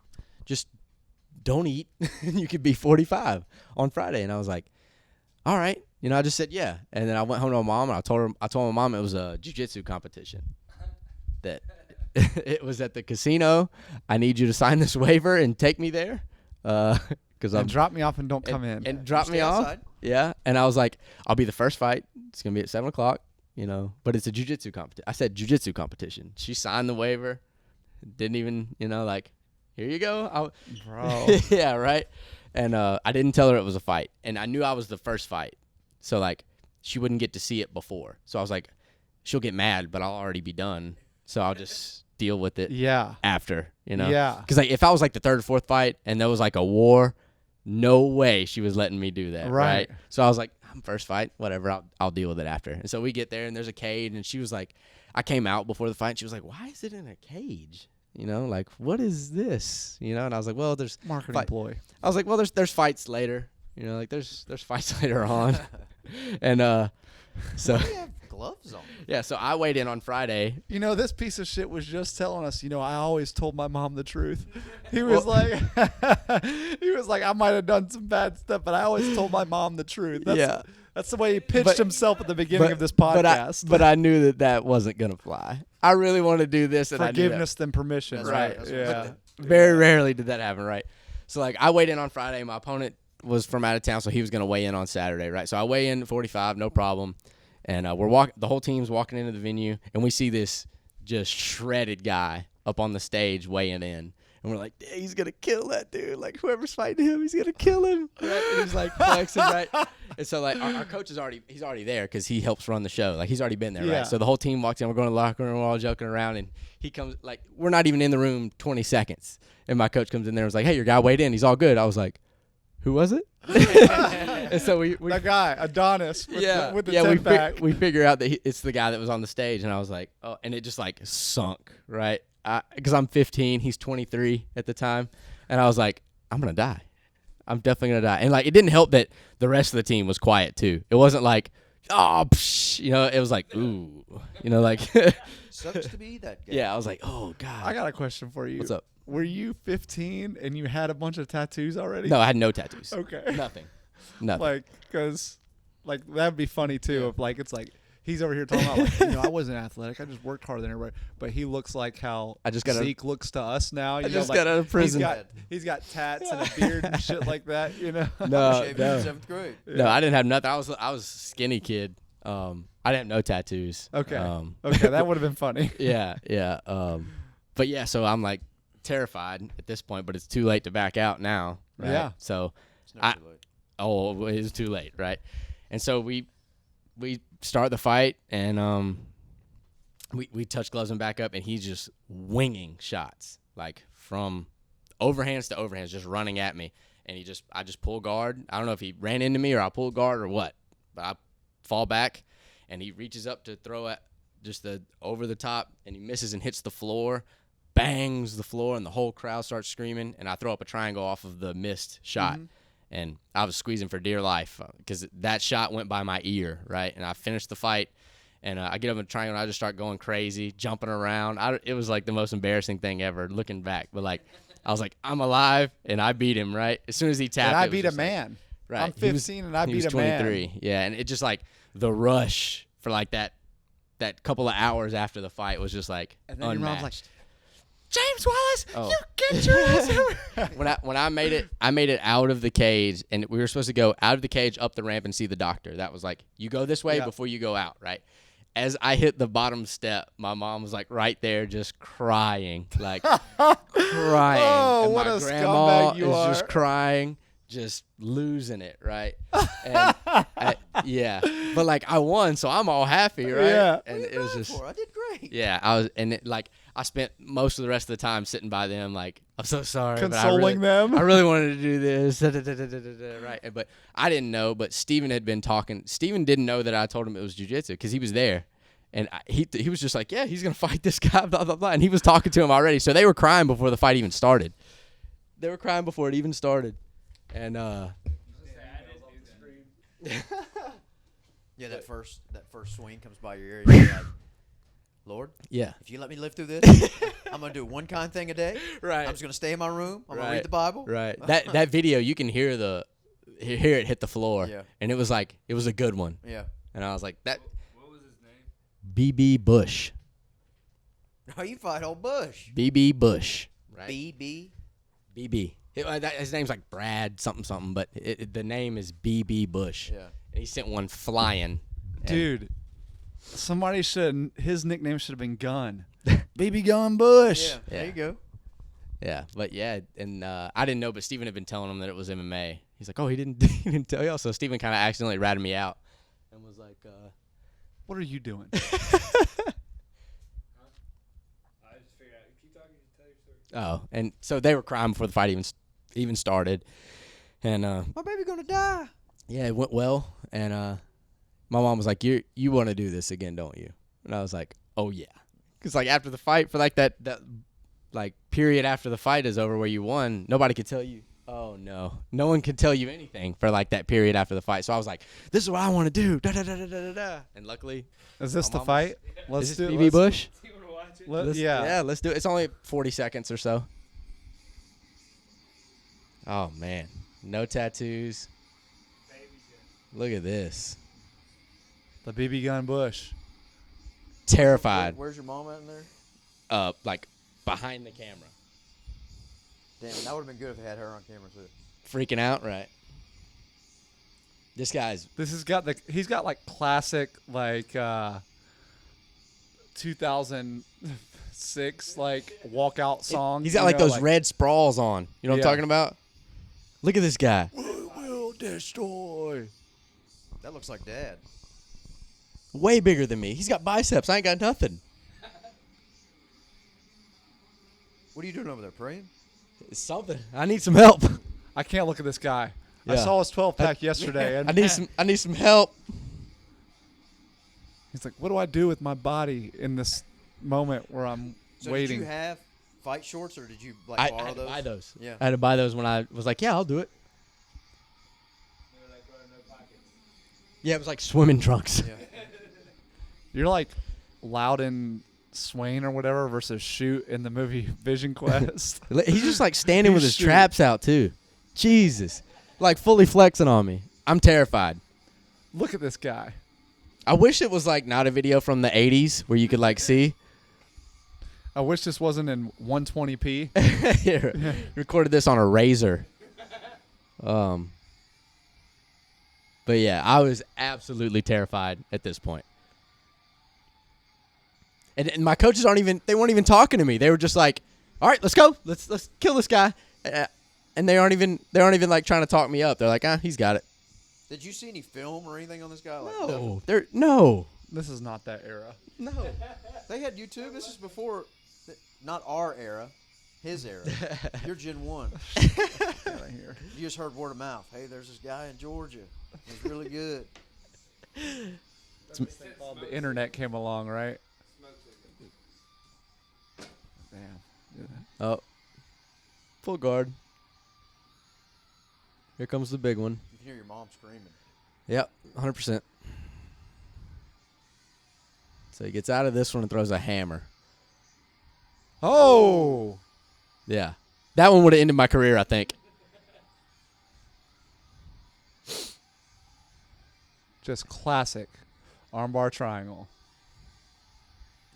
don't eat. You could be 45 on Friday. And I was like, all right. I just said yeah. And then I went home to my mom and I told my mom it was a jiu-jitsu competition. That it was at the casino. I need you to sign this waiver and take me there. Because And drop me off and don't come in. And drop Stay me off. outside. Yeah. And I was like, I'll be the first fight. It's going to be at 7 o'clock, but it's a jiu-jitsu competition. I said jiu-jitsu competition. She signed the waiver. Didn't even, here you go. Bro. Yeah, right. And I didn't tell her it was a fight. And I knew I was the first fight. So, like, she wouldn't get to see it before. So I was like, she'll get mad, but I'll already be done. So I'll just deal with it Yeah. after, Yeah. Because like, if I was like the third or fourth fight and there was like a war, no way she was letting me do that. Right. So I was like, I'm first fight, whatever. I'll deal with it after. And so we get there and there's a cage and she was like, I came out before the fight and she was like, why is it in a cage? Like, what is this? And I was like, well, there's Marketing ploy. I was like, well, there's fights later. Like there's fights later on. And so Why do you have gloves on? yeah, so I weighed in on Friday. This piece of shit was just telling us, I always told my mom the truth. He was like, I might have done some bad stuff, but I always told my mom the truth. That's the way he pitched himself at the beginning of this podcast. But I knew that wasn't going to fly. I really want to do this. And Forgiveness than permission. That's Right. right. Yeah. Very rarely did that happen, right? So, like, I weighed in on Friday. My opponent was from out of town, so he was going to weigh in on Saturday, right? So I weigh in at 45, no problem. And the whole team's walking into the venue, and we see this just shredded guy up on the stage weighing in. And we're like, he's going to kill that dude. Like, whoever's fighting him, he's going to kill him. Right? And he's like flexing, right? And so, like, our coach he's already there because he helps run the show. Like, he's already been there, Yeah. right? So the whole team walks in. We're going to the locker room. We're all joking around. And he comes, like, we're not even in the room 20 seconds. And my coach comes in there and was like, hey, your guy weighed in. He's all good. I was like, who was it? And so we That guy, Adonis, with the 10-pack. we figure out that it's the guy that was on the stage. And I was like, oh, and it just, like, sunk, right? Because I'm 15, he's 23 at the time, and I was like, I'm gonna die. I'm definitely gonna die. And like, it didn't help that the rest of the team was quiet too. It wasn't like, oh, psh, it was like, ooh, like, Sucks to be that guy. yeah. I was like, oh god. I got a question for you. What's up? Were you 15 and you had a bunch of tattoos already? No, I had no tattoos. Okay. Nothing. Because that'd be funny too. If like it's like he's over here talking about like I wasn't athletic. I just worked harder than everybody. But he looks like how Zeke looks to us now. I just got out of prison. He's got tats and a beard and shit like that. No, Shaved in 7th grade. no, I didn't have nothing. I was a skinny kid. I didn't have no tattoos. Okay. Okay, that would have been funny. Yeah. But yeah, so I'm like terrified at this point, but it's too late to back out now. Right? Yeah. So It's never too late. oh, it was too late, right? And so we start the fight, and we touch gloves and back up, and he's just winging shots, like from overhands to overhands, just running at me. And I just pull guard. I don't know if he ran into me or I pulled guard or what, but I fall back, and he reaches up to throw at just over the top, and he misses and hits the floor, bangs the floor, and the whole crowd starts screaming, and I throw up a triangle off of the missed shot. Mm-hmm. And I was squeezing for dear life because that shot went by my ear, right? And I finished the fight, and I get up in a triangle, and I just start going crazy, jumping around. It was like the most embarrassing thing ever looking back. But, like, I was like, I'm alive, and I beat him, right? As soon as he tapped, and I beat a man. Right. I'm 15, and I beat a man. He was 23. Yeah, and it just, like, the rush for, like, that couple of hours after the fight was just, like, and then unmatched. Your mom's like, James Wallace, you get your ass over. When I made it out of the cage, and we were supposed to go out of the cage, up the ramp, and see the doctor. That was like, you go this way before you go out, right? As I hit the bottom step, my mom was like right there, just crying, like crying. Oh, and what my a grandma scumbag you is are. just crying, just losing it, right? And yeah, but like I won, so I'm all happy, right? Yeah. And it was just, I did great. yeah, I spent most of the rest of the time sitting by them, like, I'm so sorry. Consoling them. I really wanted to do this. Right. But I didn't know, but Steven had been talking. Steven didn't know that I told him it was jiu-jitsu because he was there. And he was just like, yeah, he's going to fight this guy, blah, blah, blah. And he was talking to him already. So they were crying before the fight even started. They were crying before it even started. And, yeah, that first swing comes by your ear. You're like, Lord, yeah, if you let me live through this, I'm gonna do one kind thing a day. Right. I'm just gonna stay in my room. I'm gonna Right. read the Bible. right. That video, you can hear it hit the floor. Yeah. And it was like, it was a good one. Yeah. And I was like, that. What was his name? BB Bush. Oh, you fight old Bush. BB Bush. Right? BB. BB. His name's like Brad something something, but the name is BB Bush. Yeah. And he sent one flying. Dude, somebody should. His nickname should have been Gun. BB Gun Bush. Yeah. There you go. Yeah, but yeah, and I didn't know, but Steven had been telling him that it was MMA. He's like, oh, he didn't tell y'all. So Steven kind of accidentally ratted me out and was like, What are you doing? I just figured out. Keep talking. Tell your story. oh, and so they were crying before the fight even started, and My baby gonna die. yeah, it went well, and my mom was like, you want to do this again, don't you? And I was like, oh yeah, because like after the fight, for like that like period after the fight is over where you won, nobody could tell you. Oh no one could tell you anything for like that period after the fight. So I was like, this is what I want to do. Da, da, da, da, da, da. And luckily, Is this my the mom fight? was, Let's is do this it. BB Let's- Bush? You want to watch it? let- Yeah, yeah. let's do it. It's only 40 seconds or so. Oh man, no tattoos. Baby shit. Look at this. The BB Gun Bush. Terrified. Where's your mom at in there? Like behind the camera. Damn, that would have been good if it had her on camera too. Freaking out, right? This guy's This has got he's got like classic like 2006 like walkout songs. he's got you like know, those red sprawls on. You know what I'm Yeah. talking about? Look at this guy. We will destroy. That looks like Dad. Way bigger than me. He's got biceps. I ain't got nothing. What are you doing over there, praying? It's something. I need some help. I can't look at this guy. I Yeah. saw his 12 pack yesterday, and I need some help. he's like, "What do I do with my body in this moment where I'm So waiting?" did you have fight shorts or did you like I borrow had to those? buy those. Yeah. I had to buy those when I was like, yeah, I'll do it. They were like running no pockets. Yeah, it was like swimming trunks. Yeah. You're like Loudon Swain or whatever versus Shoot in the movie Vision Quest. He's just like standing with his Shoot. traps out too. Jesus. Like fully flexing on me. I'm terrified. Look at this guy. I wish it was like not a video from the 80s where you could like see. I wish this wasn't in 120p. Here, recorded this on a Razor. But yeah, I was absolutely terrified at this point. And my coaches weren't even talking to me. They were just like, "All right, let's go. Let's kill this guy." And they aren't even like trying to talk me up. They're like, he's got it." Did you see any film or anything on this guy? Like, No. This is not that era. No. They had YouTube. This is before, not our era, his era. You're Gen 1. Right here. You just heard word of mouth. Hey, there's this guy in Georgia. He's really good. The internet came along, right? Damn. Oh. Full guard. Here comes the big one. You can hear your mom screaming. Yep, 100%. So he gets out of this one and throws a hammer. Oh. Yeah. That one would have ended my career, I think. Just classic armbar triangle.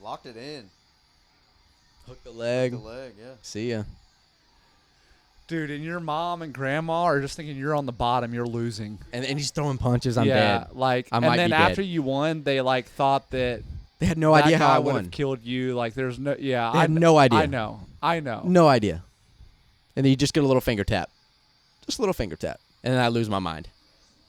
Locked it in. Hook the leg. The leg, yeah. See ya. Dude, and your mom and grandma are just thinking you're on the bottom, you're losing. And he's throwing punches. I'm yeah, dead. like, I and might then be after dead. you won, they like thought that They had no that idea guy how I would won. have killed you. Like, there's no, yeah, They had no idea. I know. No idea. And then you just get a little finger tap. Just a little finger tap. And then I lose my mind.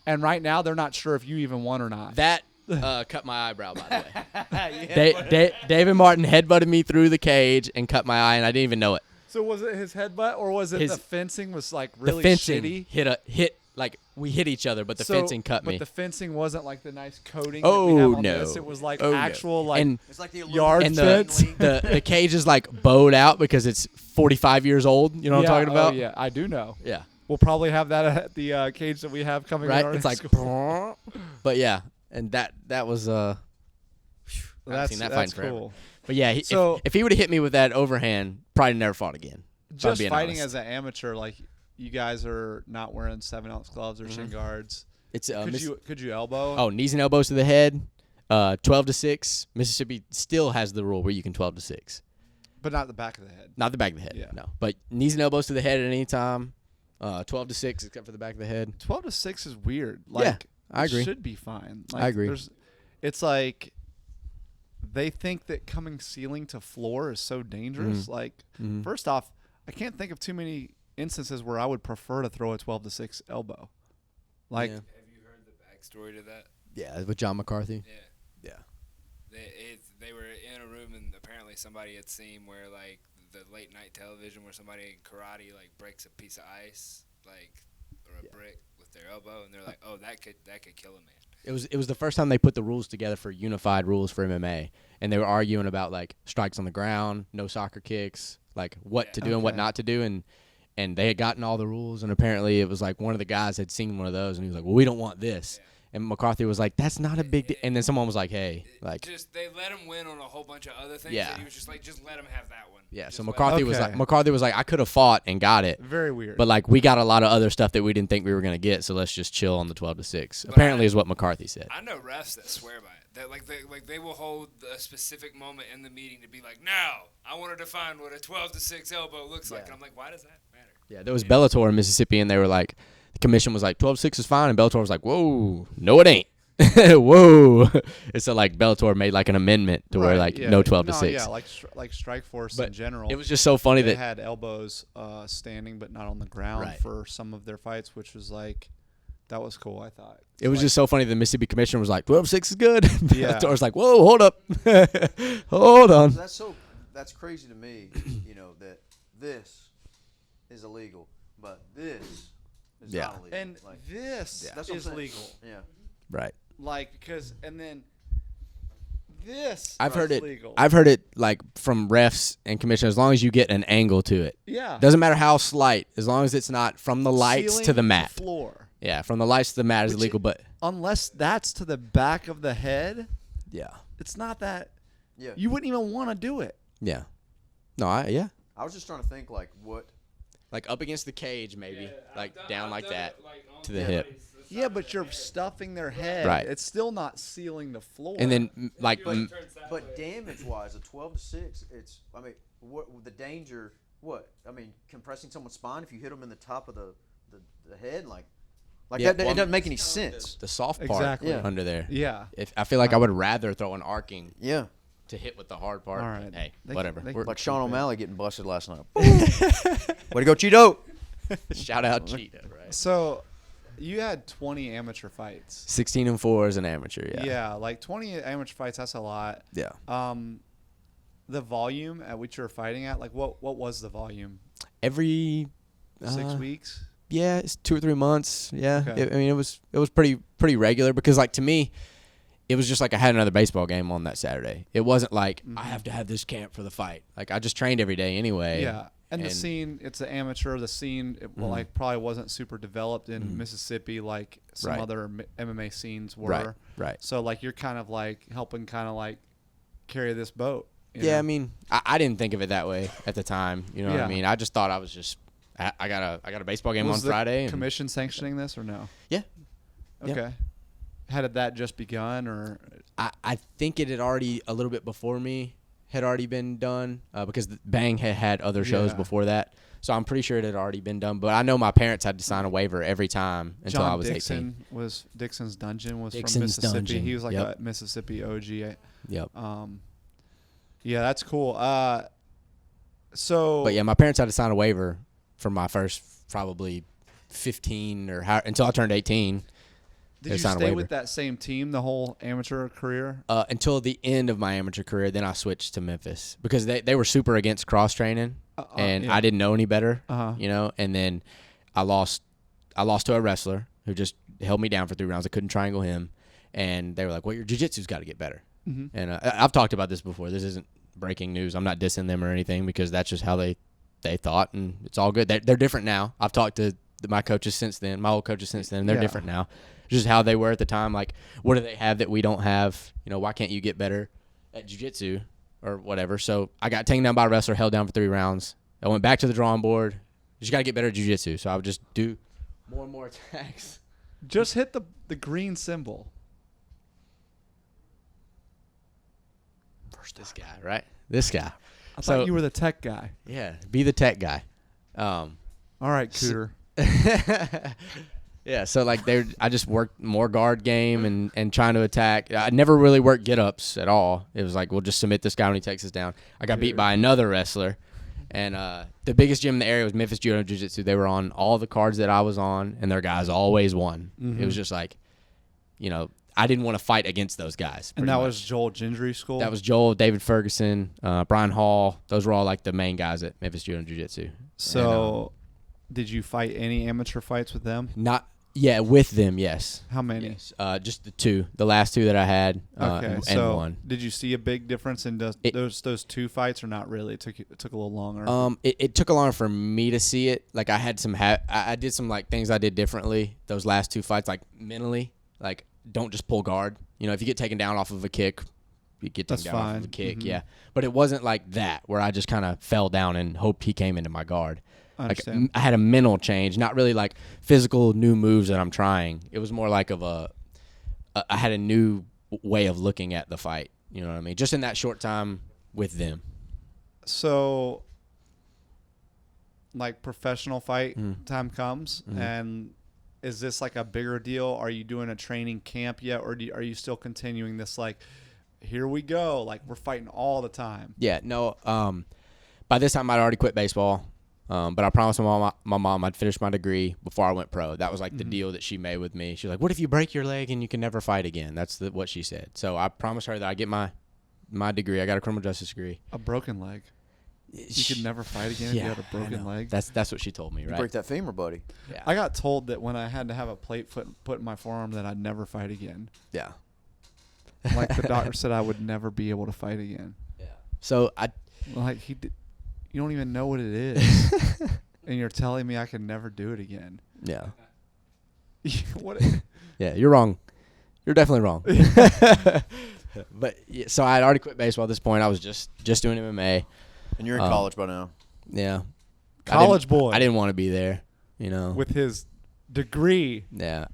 And right now, they're not sure if you even won or not. That cut my eyebrow, by the way. David Martin headbutted me through the cage and cut my eye, and I didn't even know it. So was it his headbutt or was it His- the fencing was like really the fencing shitty? hit like we hit each other, but the fencing cut me. But the fencing wasn't like the nice coating. Oh, that we have on no. This. It was like Oh, no. actual like And- It's like the Yard and fence. the cage is like bowed out because it's 45 years old. You know what I'm talking about? Oh, yeah, I do know. Yeah. We'll probably have that at the cage that we have coming. Right? in our It's next like, school. but yeah, and that was I haven't That's seen that fight in forever. cool. But yeah, So- if he would have hit me with that overhand, probably never fought again. if I'm Just being fighting honest. as an amateur, like you guys are not wearing 7-ounce gloves or shin guards. It's Could you elbow? oh, knees and elbows to the head, 12 to 6. Mississippi still has the rule where you can 12 to 6. But not the back of the head. Not the back of the head. Yeah. No. But knees and elbows to the head at any time. 12 to 6 except for the back of the head. 12 to 6 is weird. Yeah, I it agree. should be fine. I agree. It's like they think that coming ceiling to floor is so dangerous. First off, I can't think of too many instances where I would prefer to throw a 12 to 6 elbow. Like, Yeah. Have you heard the backstory to that? Yeah, with John McCarthy. Yeah. Yeah. They were in a room and apparently somebody had seen where like the late night television where somebody in karate like breaks a piece of ice like or a brick with their elbow and they're like, oh, that could kill a man. It was the first time they put the rules together for unified rules for MMA, and they were arguing about like strikes on the ground, no soccer kicks, like what to do and what Okay. not to do, and they had gotten all the rules, and apparently it was like one of the guys had seen one of those, and he was like, well, we don't want this. Yeah. And McCarthy was like, that's not a big deal. And then someone was like, hey, like, Just they let him win on a whole bunch of other things. Yeah. And he was just like, just let him have that one. yeah. Just So let McCarthy him- was like, I could have fought and got it, very weird. but like we got a lot of other stuff that we didn't think we were gonna get, so let's just chill on the 12 to 6. But Apparently, is what McCarthy said. I know refs that swear by it. That they will hold a specific moment in the meeting to be like, now I want to define what a 12 to 6 elbow looks like. Yeah. And I'm like, why does that matter? Yeah, there was Bellator in Mississippi, and they were like, the commission was like, 12-6 is fine, and Bellator was like, whoa, no, it ain't. Whoa. And so, like, Bellator made, like, an amendment to where, Right, like, yeah. no 12 to No, 6. Yeah, like Strikeforce But in general. It was just so funny they that, had elbows standing but not on the ground Right. for some of their fights, which was like, that was cool, I thought. it was Like, just so funny the Mississippi commissioner was like, 12-6 is good. Yeah. Bellator's like, whoa, hold up. Hold on. That's crazy to me. That this is illegal, but this is Yeah. not illegal. And Like, this that's what I'm is saying. legal. Yeah. Right. Like, because, and then this I've heard is it. legal. I've heard it, like, from refs and commissioners, as long as you get an angle to it. yeah. Doesn't matter how slight, as long as it's not from the lights Ceiling to the mat. floor. Yeah, from the lights to the mat is Which illegal, but Unless that's to the back of the head, yeah, it's not that. Yeah. You wouldn't even want to do it. yeah. No, I I was just trying to think like what. like up against the cage, maybe, Yeah, like I've down done like it, that like, on to the the hip. bodies, the Yeah, side but of you're the head. stuffing their head. Right. It's still not sealing the floor. And then like If it turns that But way. damage wise, a 12 to 6, it's. I mean, what the danger? What I mean, compressing someone's spine if you hit them in the top of the head, like Yeah, that. well, It doesn't make any sense. the soft part Exactly. Yeah. under there. yeah. If I feel like I would rather throw an arcing Yeah. to hit with the hard part. All right. Hey, They- whatever. they- We're- Like Sean O'Malley getting busted last night. Way to go, Cheeto! shout out Cheetah, right? So, you had 20 amateur fights. 16-4 as an amateur. Yeah. Yeah, like 20 amateur fights. That's a lot. Yeah. The volume at which you were fighting at, like what was the volume? Every 6 weeks. Yeah, it's 2 or 3 months. Yeah, Okay. I mean it was pretty regular because like to me, it was just like I had another baseball game on that Saturday. It wasn't like I have to have this camp for the fight. Like I just trained every day anyway. Yeah, and the scene, it's an amateur. The scene, like probably wasn't super developed in Mississippi like some Right. other MMA scenes were. Right. Right. So like you're kind of like helping kind of like carry this boat. you Yeah, know? I mean, I didn't think of it that way at the time. You know what Yeah. I mean? I just thought I was just I got a baseball game Was on the Friday. And, commission sanctioning this or no? Yeah. Yeah. Okay. Had that just begun or? I think it had already a little bit before me had already been done because Bang had other shows Yeah. before that. So I'm pretty sure it had already been done. But I know my parents had to sign a waiver every time until John I was Dixon 18. was Dixon's Dungeon was Dixon's from Mississippi. Dungeon. He was like Yep. a Mississippi OG. Yep. Yeah, that's cool. So But yeah, my parents had to sign a waiver for my first probably 15 or until I turned 18. did they you signed a stay waiver. with that same team the whole amateur career? Until the end of my amateur career, then I switched to Memphis because they were super against cross training, and yeah. I didn't know any better, Uh-huh. you know. And then I lost to a wrestler who just held me down for 3 rounds. I couldn't triangle him, and they were like, "Well, your jiu-jitsu's got to get better." Mm-hmm. And I've talked about this before. This isn't breaking news. I'm not dissing them or anything because that's just how they thought, and it's all good. They're different now. I've talked to my coaches since then, my old coaches since then. And they're Yeah. different now. Just how they were at the time. Like, what do they have that we don't have? You know, why can't you get better at jiu-jitsu or whatever? So I got taken down by a wrestler, held down for 3 rounds. I went back to the drawing board. You just got to get better at jiu-jitsu. So I would just do more and more attacks. Just hit the green symbol. This guy, right? This guy. I thought you were the tech guy. Yeah, be the tech guy. All right, Cooter. Yeah, so like I just worked more guard game and trying to attack. I never really worked get-ups at all. It was like, we'll just submit this guy when he takes us down. I got beat by another wrestler. And the biggest gym in the area was Mma Jiu Jitsu. They were on all the cards that I was on, and their guys always won. Mm-hmm. It was just like, I didn't want to fight against those guys. And that was Joel Gendry School? That was Joel, David Ferguson, Brian Hall. Those were all like the main guys at Memphis Jiu Jitsu. So, did you fight any amateur fights with them? Yeah, with them, yes. How many? Yes. Just the last two that I had, Okay, and so one. did you see a big difference in those two fights, or not really? It took a little longer. It took a longer for me to see it. Like I had some, I did some like things I did differently. Those last two fights, like mentally, like don't just pull guard. If you get taken down off of a kick, you get taken down off of a kick. Mm-hmm. Yeah, but it wasn't like that where I just kind of fell down and hoped he came into my guard. I Like understand. I had a mental change, not really like physical new moves that I'm trying. It was more like I had a new way of looking at the fight. You know what I mean? Just in that short time with them. So, like professional fight time comes, and is this like a bigger deal? Are you doing a training camp yet, or are you still continuing this like, here we go, like we're fighting all the time? Yeah, no. By this time, I'd already quit baseball. But I promised my mom I'd finish my degree before I went pro. That was like the deal that she made with me. She was like, "What if you break your leg and you can never fight again?" That's what she said. So I promised her that I get my degree. I got a criminal justice degree. A broken leg. You could never fight again if you had a broken leg. That's what she told me, You right? break that femur, buddy. Yeah. I got told that when I had to have a plate put in my forearm that I'd never fight again. Yeah. Like the doctor said I would never be able to fight again. Yeah. So Like you don't even know what it is, and you're telling me I can never do it again. yeah. What? Yeah, you're wrong. You're definitely wrong. But yeah, so I had already quit baseball at this point. I was just doing MMA. And you're in college by now. Yeah. College boy. I didn't want to be there, With his degree. Yeah.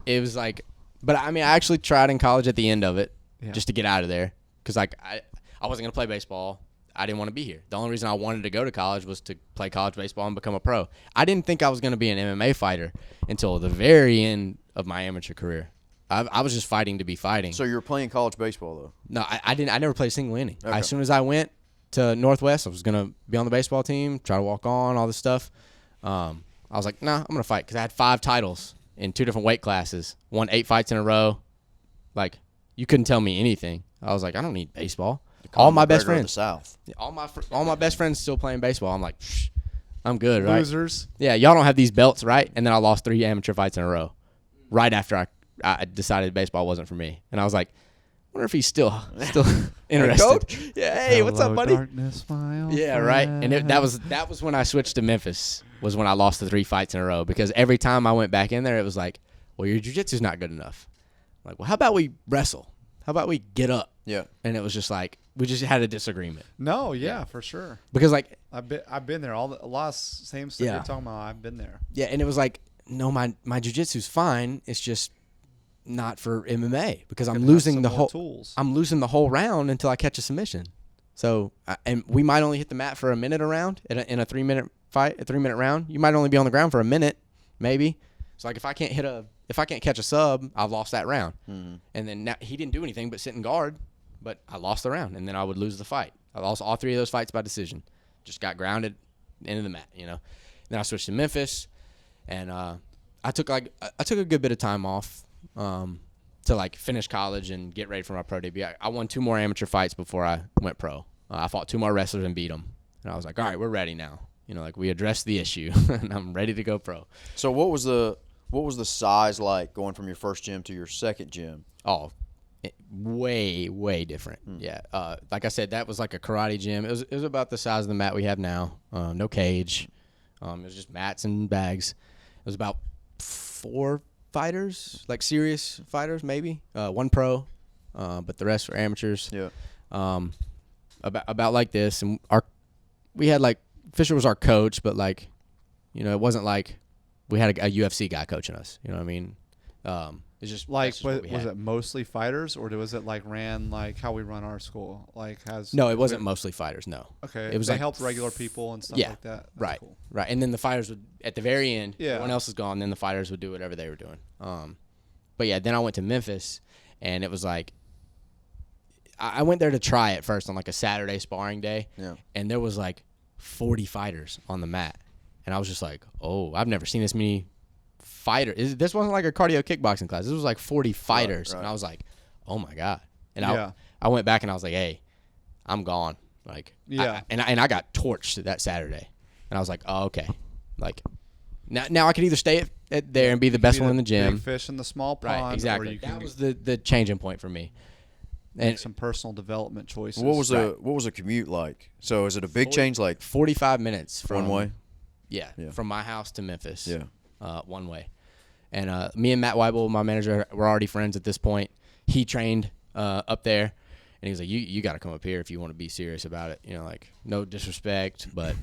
It was like, but I mean, I actually tried in college at the end of it just to get out of there. Cause like I wasn't going to play baseball. I didn't want to be here. The only reason I wanted to go to college was to play college baseball and become a pro. I didn't think I was going to be an MMA fighter until the very end of my amateur career. I was just fighting to be fighting. So you were playing college baseball, though? No, I didn't. I never played a single inning. Okay. As soon as I went to Northwest, I was going to be on the baseball team, try to walk on, all this stuff. I was like, nah, I'm going to fight because I had 5 titles in 2 different weight classes, won 8 fights in a row. Like, you couldn't tell me anything. I was like, I don't need baseball. All my best McGregor of the friends, South. all my best friends still playing baseball. I'm like, I'm good, right? Losers. Yeah, y'all don't have these belts, right? And then I lost 3 amateur fights in a row, right after I decided baseball wasn't for me. And I was like, wonder if he's still interested. Coach? Yeah, hey, what's up, Hello, buddy? Darkness, my old Yeah, right. And friend. that was when I switched to Memphis. Was when I lost the 3 fights in a row because every time I went back in there, it was like, well, your jiu-jitsu's not good enough. I'm like, well, how about we wrestle? How about we get up? Yeah. And it was just like we just had a disagreement No, yeah, for sure. because like I've been there. A lot of same stuff Yeah. you're talking about. I've been there. yeah, and it was like no, my jiu-jitsu's fine. It's just not for MMA because I'm Gotta have losing some the more whole tools. I'm losing the whole round until I catch a submission. So and we might only hit the mat for a minute a round in a 3-minute fight, a 3-minute round. You might only be on the ground for a minute, maybe. So like if I can't catch a sub, I've lost that round. Mm-hmm. And then now, he didn't do anything but sit and guard, but I lost the round, and then I would lose the fight. I lost all 3 of those fights by decision. Just got grounded into the mat, Then I switched to Memphis, and I took a good bit of time off to like finish college and get ready for my pro debut. I won 2 more amateur fights before I went pro. I fought 2 more wrestlers and beat them, and I was like, all right, we're ready now. Like we addressed the issue, and I'm ready to go pro. So what was the size like going from your first gym to your second gym? Oh, way, way different. Yeah. Like I said, that was like a karate gym. It was about the size of the mat we have now. No cage. It was just mats and bags. It was about 4 fighters, like serious fighters, maybe. 1 pro, but the rest were amateurs. Yeah. About like this, and we had like Fisher was our coach, but like, it wasn't like we had a UFC guy coaching us. You know what I mean? It's just Like, that's just what we was had. it mostly fighters, or was it like ran like how we run our school? Like has No, it wasn't mostly fighters. No. Okay, It was they like helped regular people and stuff yeah, like that. That's right, cool. right. And then the fighters would at the very end. Yeah. Everyone else is gone. Then the fighters would do whatever they were doing. But yeah, then I went to Memphis, and it was like I went there to try it first on like a Saturday sparring day. Yeah. And there was like 40 fighters on the mat, and I was just like, oh, I've never seen this many fighters. This wasn't like a cardio kickboxing class. This was like 40 fighters, right. and I was like, oh my god. And Yeah. I went back and I was like, hey, I'm gone. Like, Yeah. and I got torched that Saturday, and I was like, oh, okay. Like, now I could either stay at there and be the best Be one in the big gym. fish in the small pond, Right, exactly. or you That can was the changing point for me. make And some personal development choices. What was the commute like? So is it a big change, like 45 minutes from one way? Yeah, Yeah. from my house to Memphis. Yeah. One way. And me and Matt Weibel, my manager, were already friends at this point. He trained up there, and he was like, "You got to come up here if you want to be serious about it. You know, like no disrespect, but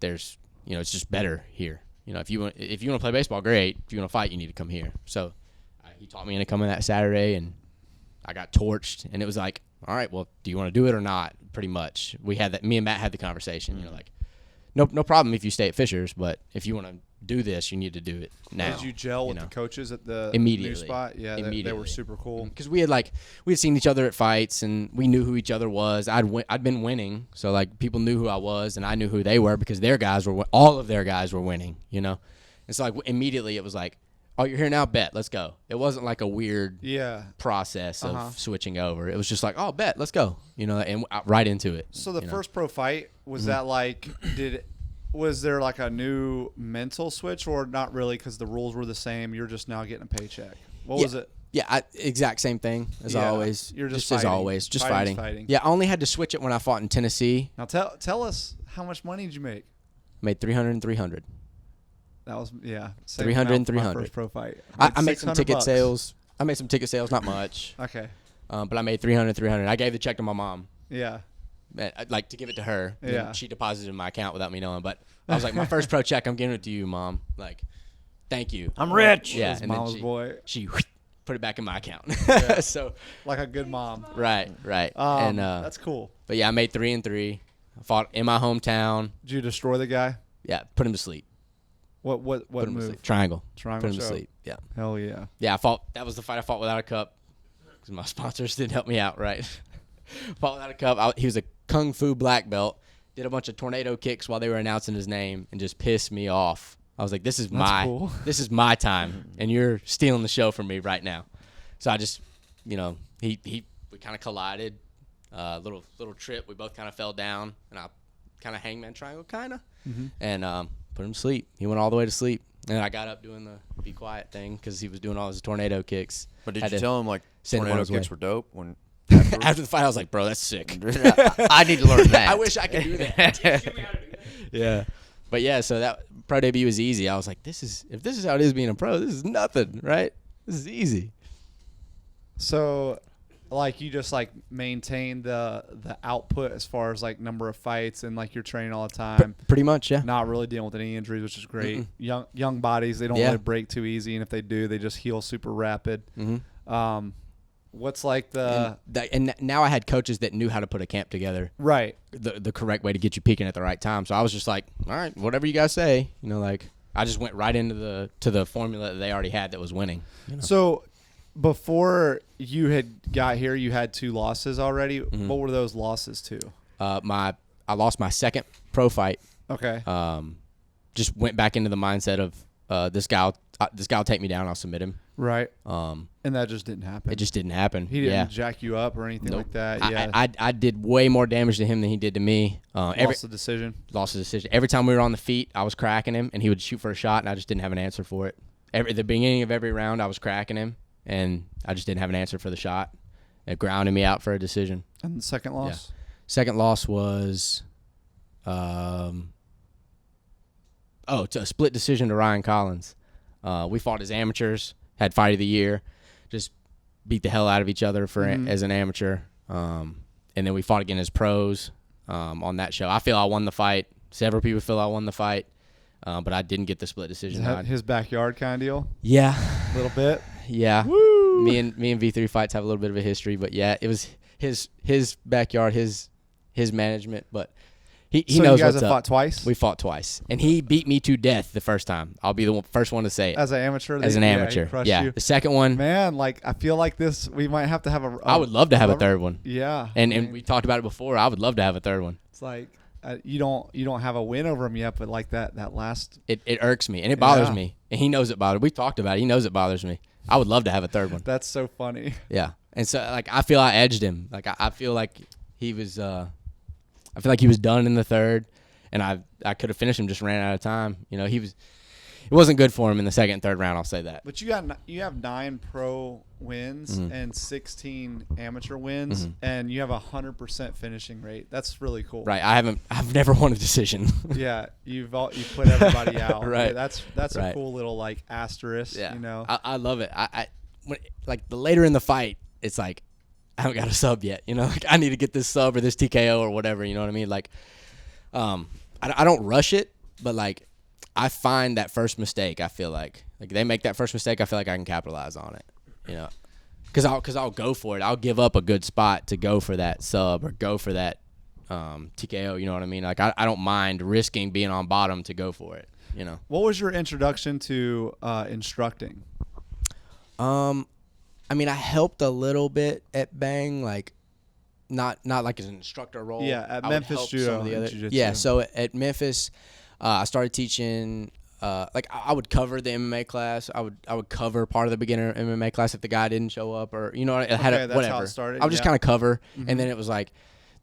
there's, it's just better here. You know, if you want to play baseball, great. If you want to fight, you need to come here." So he taught me into coming that Saturday, and I got torched, and it was like, all right, well, do you want to do it or not? Pretty much, we had that. Me and Matt had the conversation. Like, no problem if you stay at Fisher's, but if you want to do this, you need to do it now. Did you gel with know? the coaches at the Immediately. new spot? Yeah, they were Immediately. super cool. Because we had seen each other at fights, and we knew who each other was. I'd been winning, so like people knew who I was, and I knew who they were because all of their guys were winning. And so like immediately it was like, oh, you're here now, bet, let's go. It wasn't like a weird Yeah. process of switching over. It was just like, oh, bet, let's go. And right into it. So the first pro fight, was that like, was there like a new mental switch, or not really because the rules were the same? You're just now getting a paycheck. What was it? Yeah, exact same thing as Yeah, always. you're just as fighting. always, just Fighting's fighting. fighting. Yeah, I only had to switch it when I fought in Tennessee. Now tell us, how much money did you make? Made 300 and 300. That was, yeah. 300 and for my 300. first pro fight. I made some ticket $600. sales. I made some ticket sales, not much. Okay. But I made 300, 300. I gave the check to my mom, Yeah. like to give it to her. And Yeah. then she deposited in my account without me knowing. But I was like, my first pro check, I'm giving it to you, Mom. Like, thank you. I'm rich. Yeah, His and then mama's boy. she put it back in my account. So Like a good mom. right. That's cool. But yeah, I made 3 and 3. I fought in my hometown. Did you destroy the guy? Yeah, put him to sleep. What Put him to move? sleep. Triangle. Triangle Put him to choke. sleep. Yeah. Hell yeah. Yeah, I fought. That was the fight I fought without a cup because my sponsors didn't help me out. Right. Fought without a cup. He was a kung fu black belt. Did a bunch of tornado kicks while they were announcing his name and just pissed me off. I was like, "This is cool. this is my time, and you're stealing the show from me right now." So I just, we kind of collided. Little trip. We both kind of fell down, and I kind of hangman triangle, kind of, and put him to sleep. He went all the way to sleep. And I got up doing the be quiet thing because he was doing all his tornado kicks. But did Had you to tell him like send him on tornado his way. kicks were dope? When After the fight, I was like, bro, that's sick. I need to learn that. I wish I could do that. Yeah. But yeah, so that pro debut was easy. I was like, if this is how it is being a pro, this is nothing, right? This is easy. So, like, you just like maintain the output as far as like number of fights, and like you're training all the time, Pretty much, yeah. not really dealing with any injuries, which is great. Young bodies, they don't Yeah. really break too easy, and if they do, they just heal super rapid. What's like the And now I had coaches that knew how to put a camp together right? the correct way to get you peaking at the right time. So I was just like, all right, whatever you guys say, I just went right into the formula that they already had that was winning. So, before you had got here, you had 2 losses already. What were those losses to? I lost my second pro fight. Okay. Just went back into the mindset of this guy will take me down. I'll submit him. Right. And that just didn't happen. It just didn't happen. He didn't yeah. jack you up or anything Nope. like that. Yeah. I did way more damage to him than he did to me. Lost the decision. Lost the decision. Every time we were on the feet, I was cracking him, and he would shoot for a shot, and I just didn't have an answer for it. At the beginning of every round, I was cracking him, and I just didn't have an answer for the shot. It grounded me out for a decision. And the second loss? Second loss was, to a split decision to Ryan Collins. We fought as amateurs, had fight of the year, just beat the hell out of each other as an amateur. And then we fought again as pros on that show. I feel I won the fight. Several people feel I won the fight, but I didn't get the split decision. Is that his backyard kind of deal? Yeah. A little bit? Yeah. Woo! Me and V3 Fights have a little bit of a history, but yeah, it was his backyard, his management, but he So knows you guys what's have up. fought twice We fought twice, and he beat me to death the first time. I'll be the first one to say it. as an amateur. As an he amateur, crushed yeah. you. The second one, Man, like I feel like this. We might have to have a. I would love to have a rubber- third one, Yeah, and I mean, we talked about it before. I would love to have a third one. it's like you don't have a win over him yet, but like that last. It irks me, and it bothers Yeah. me, and he knows it bothers. We talked about it. He knows it bothers me. I would love to have a third one. That's so funny. Yeah, and so like I feel I edged him. Like I feel like he was. I feel like he was done in the third, and I could have finished him. Just ran out of time. You know, it wasn't good for him in the second and third round. I'll say that. But you have 9 pro wins and 16 amateur wins, and you have 100% finishing rate. That's really cool. Right. I've never won a decision. Yeah, you put everybody out. Right. Yeah, that's a Right. cool little like asterisk. Yeah. You know. I love it. When, like the later in the fight, it's like I haven't got a sub yet. You know, like I need to get this sub or this TKO or whatever. You know what I mean? Like, I don't rush it, but like I find that first mistake. I feel like they make that first mistake. I feel like I can capitalize on it. You know, because I'll go for it. I'll give up a good spot to go for that sub or go for that TKO. You know what I mean? Like I don't mind risking being on bottom to go for it. You know. What was your introduction to instructing? I mean, I helped a little bit at Bang, like not like as an instructor role. Yeah, at I would Memphis help Judo some of the and other. Jiu-Jitsu. Yeah, so at Memphis, I started teaching. Like I would cover the MMA class. I would cover part of the beginner MMA class if the guy didn't show up, or you know, I had Okay, that's whatever. how it started, I would just yeah. kind of cover, and then it was like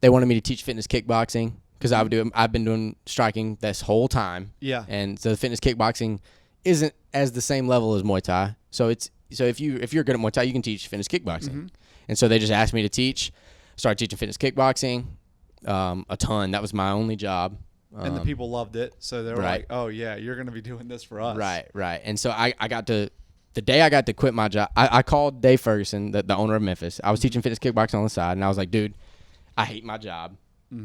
they wanted me to teach fitness kickboxing because I've been doing striking this whole time. Yeah. And so the fitness kickboxing isn't as the same level as Muay Thai. So if you're good at Muay Thai, you can teach fitness kickboxing. And so they just asked me to teach. Started teaching fitness kickboxing a ton. That was my only job. And the people loved it, so they were right. like, "Oh yeah, you're gonna be doing this for us." Right. And so I got to the day I got to quit my job. I called Dave Ferguson, the owner of Memphis. I was teaching fitness kickboxing on the side, and I was like, "Dude, I hate my job, but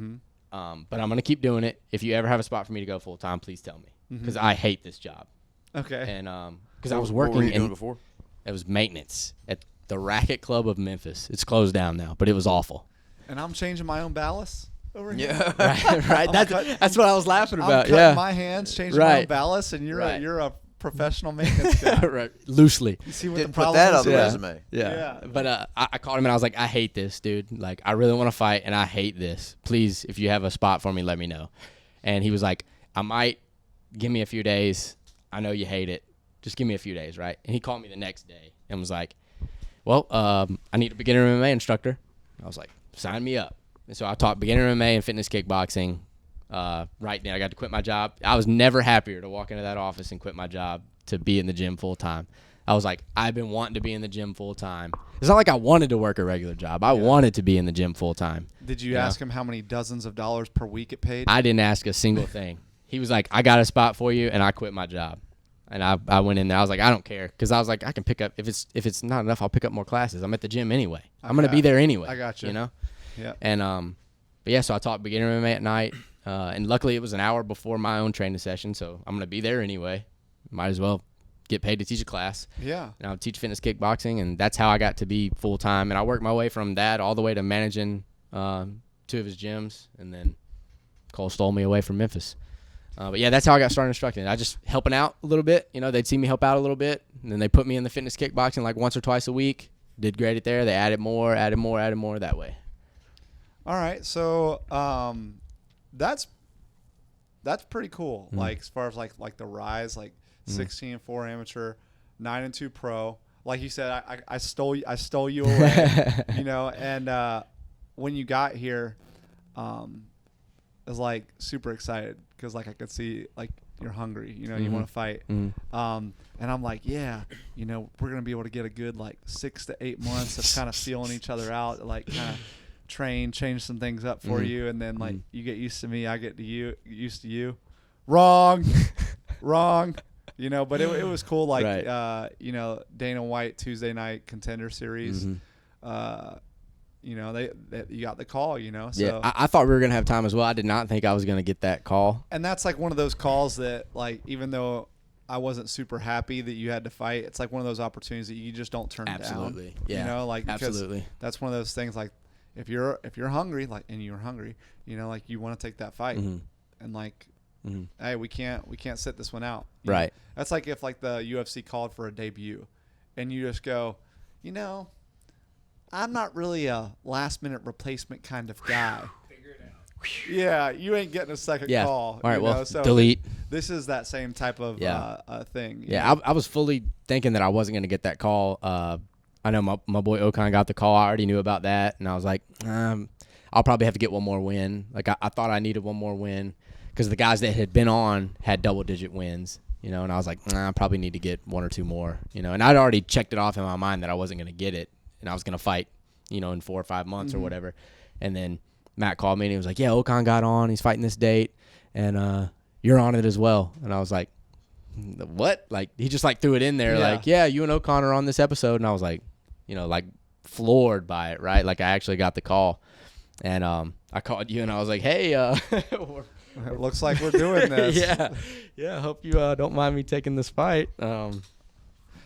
I'm gonna keep doing it. If you ever have a spot for me to go full time, please tell me, because I hate this job." Okay. And because I was What working were you doing in before? it was maintenance at the Racket Club of Memphis. It's closed down now, but it was awful. And I'm changing my own ballast over here. Right. That's what I was laughing I'm about. cutting Yeah. my hands, changing my own Right. ballast, and Right. you're a professional maintenance guy. Right. Loosely. You see what Didn't the put problem that is? on the Yeah. resume. Yeah. Yeah. But I called him and I was like, I hate this, dude. Like, I really want to fight and I hate this. Please, if you have a spot for me, let me know. And he was like, I might. Give me a few days. I know you hate it. Just give me a few days, right? And he called me the next day and was like, well, I need a beginner MMA instructor. I was like, sign me up. And so I taught beginner MMA and fitness kickboxing. Right now, I got to quit my job. I was never happier to walk into that office and quit my job to be in the gym full time. I was like, I've been wanting to be in the gym full time. It's not like I wanted to work a regular job. I wanted to be in the gym full time. Did you Yeah. ask him how many dozens of dollars per week it paid? I didn't ask a single thing. He was like, I got a spot for you, and I quit my job. And I went in there. I was like, I don't care, because I was like, I can pick up if it's not enough, I'll pick up more classes. I'm at the gym anyway. I'm gonna Okay. be there anyway. I got you. You know. Yeah. And but yeah, so I taught beginner MMA at night, and luckily it was an hour before my own training session, so I'm gonna be there anyway. Might as well get paid to teach a class. Yeah. And I would teach fitness kickboxing, and that's how I got to be full time. And I worked my way from that all the way to managing 2 of his gyms, and then Cole stole me away from Memphis. But yeah, that's how I got started instructing. I just helping out a little bit. You know, they'd see me help out a little bit, and then they put me in the fitness kickboxing like once or twice a week. Did great at there. They added more that way. All right. So that's pretty cool. Like as far as like the rise, like 16-4 amateur, 9-2 pro. Like you said, I stole you away. You know, and when you got here, I was like super excited because like I could see like you're hungry. You know, you want to fight. And I'm like, yeah, you know, we're gonna be able to get a good like 6 to 8 months of kind of feeling each other out, like kind of change some things up for you, and then like you get used to me, I get used to you. Wrong. You know, but it was cool. Like Right. you know, Dana White Tuesday night contender series. You know, they you got the call. You know, so Yeah, I thought we were gonna have time as well. I did not think I was gonna get that call. and that's like one of those calls that like even though I wasn't super happy that you had to fight. It's like one of those opportunities that you just don't turn down. Absolutely. Yeah. You know, like because Absolutely. that's one of those things. Like if you're hungry, like and you're hungry, you know, like you want to take that fight, Mhm. and like, Mhm. hey, we can't sit this one out. You know? Right. That's like if like the UFC called for a debut, and you just go, you know, I'm not really a last minute replacement kind of guy. Figure it out. Yeah, you ain't getting a second Yeah. call. All right. you Well, know? So delete. This is that same type of Yeah. thing. you Yeah, know? I was fully thinking that I wasn't going to get that call. I know my boy Okan got the call. I already knew about that, and I was like, I'll probably have to get one more win. Like I thought I needed one more win because the guys that had been on had double-digit wins, you know, and I was like, I probably need to get one or two more, you know, and I'd already checked it off in my mind that I wasn't going to get it, and I was going to fight, you know, in 4 or 5 months or whatever, and then Matt called me and he was like, yeah, Okan got on. He's fighting this date, and you're on it as well. And I was like, what? Like, he just, like, threw it in there. Yeah. Like, yeah, you and Okan are on this episode. And I was like, you know, like, floored by it, right? Like, I actually got the call. And I called you, and I was like, hey. It looks like we're doing this. Yeah, I hope you don't mind me taking this fight. Well,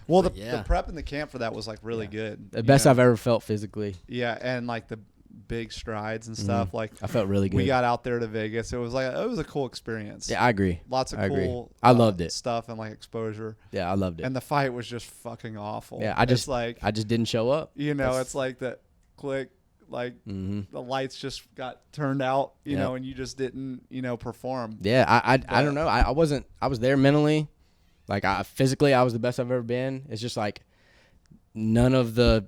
But the yeah. prep in the camp for that was like really good. The best I've ever felt physically. Yeah, and like the big strides and stuff. Like I felt really good. we got out there to Vegas. It was a cool experience. Yeah, I agree. Lots of I agree. cool. I loved it. Stuff and like exposure. Yeah, I loved it. And the fight was just fucking awful. Yeah, it's like I just didn't show up. you know, That's- it's like that click, like Mm-hmm. the lights just got turned out, you Yep. know, and you just didn't, you know, perform. Yeah, I don't know. I wasn't. I was there mentally, like physically, I was the best I've ever been. It's just like none of the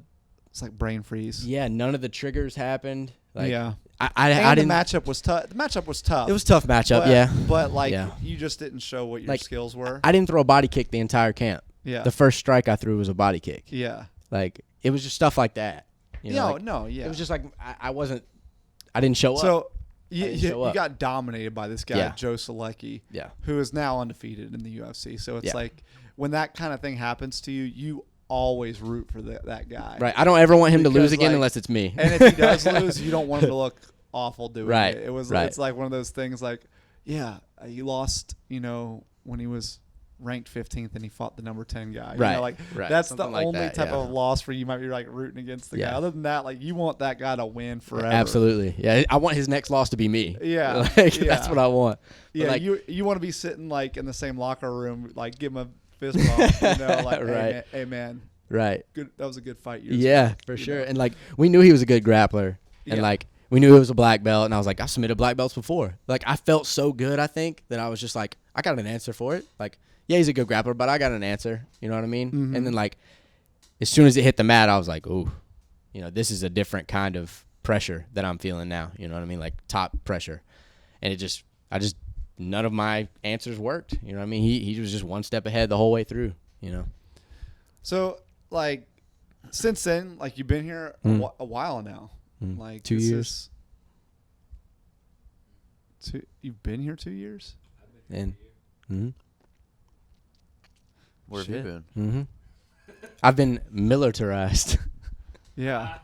It's like brain freeze. none of the triggers happened. Like yeah. I And didn't. the matchup was tough. The matchup was tough. It was a tough matchup. but, Yeah, But like Yeah. you just didn't show what your Like, skills were. I didn't throw a body kick the entire camp. Yeah. The first strike I threw was a body kick. yeah. Like it was just stuff like that. You know, like, yeah. It was just like I wasn't. I didn't show up. So you, didn't you, show you up. got dominated by this guy, Yeah. Joe Selecki, Yeah. who is now undefeated in the UFC. So it's Yeah. like when that kind of thing happens to you, you always root for that guy. Right. I don't ever want him to Because, lose again like- unless it's me. And if he does lose, you don't want him to look awful doing Right, it. It was right. It's like one of those things like, yeah, he lost, you know, when he was ranked 15th and he fought the number 10 guy. You Right, know, like right. that's the Something like only that, type yeah. of loss where you might be like rooting against the guy. Yeah. Other than that, like you want that guy to win forever. Absolutely. Yeah. I want his next loss to be me. Yeah, Like, yeah. That's what I want. But, Yeah, like, you want to be sitting like in the same locker room, like give him a fist bump, you know, like Right. hey man, right. good. That was a good fight. Yeah, for you sure. know. And like we knew he was a good grappler, and Yeah. like we knew he was a black belt, and I was like, I've submitted black belts before. Like I felt so good, I think, that I was just like, I got an answer for it. Like, yeah, he's a good grappler, but I got an answer. You know what I mean? Mhm. And then like, as soon as it hit the mat, I was like, ooh, you know, this is a different kind of pressure that I'm feeling now. You know what I mean? Like top pressure, and none of my answers worked. You know what I mean? He was just one step ahead the whole way through. You know? So like since then, like you've been here a while now. Like 2 this years. You've been here 2 years. And. Mm-hmm. Where have you Shit. been? Mm-hmm. I've been militarized. Yeah.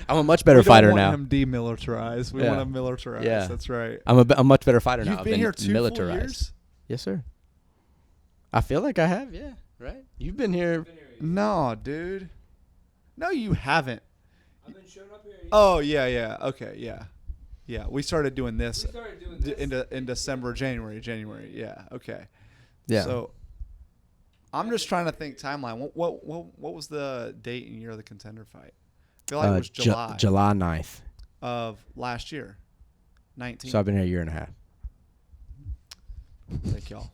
I'm a much better we don't fighter want now. him demilitarized. We Yeah. want him militarized. Yeah. That's right. I'm a much better fighter now. You've I've been here 2 full militarized. years? Yes, sir. I feel like I have. Yeah. Right. You've been here. No, dude. No, you haven't. I've been showing up here. Oh yeah. Okay, yeah. Yeah, we started doing this We started doing this in December, January. Yeah, okay. Yeah. So I'm just trying to think timeline. What was the date and year of the contender fight? I feel like it was July July 9th. of last year. 19. So I've been here a year and a half. Thank y'all.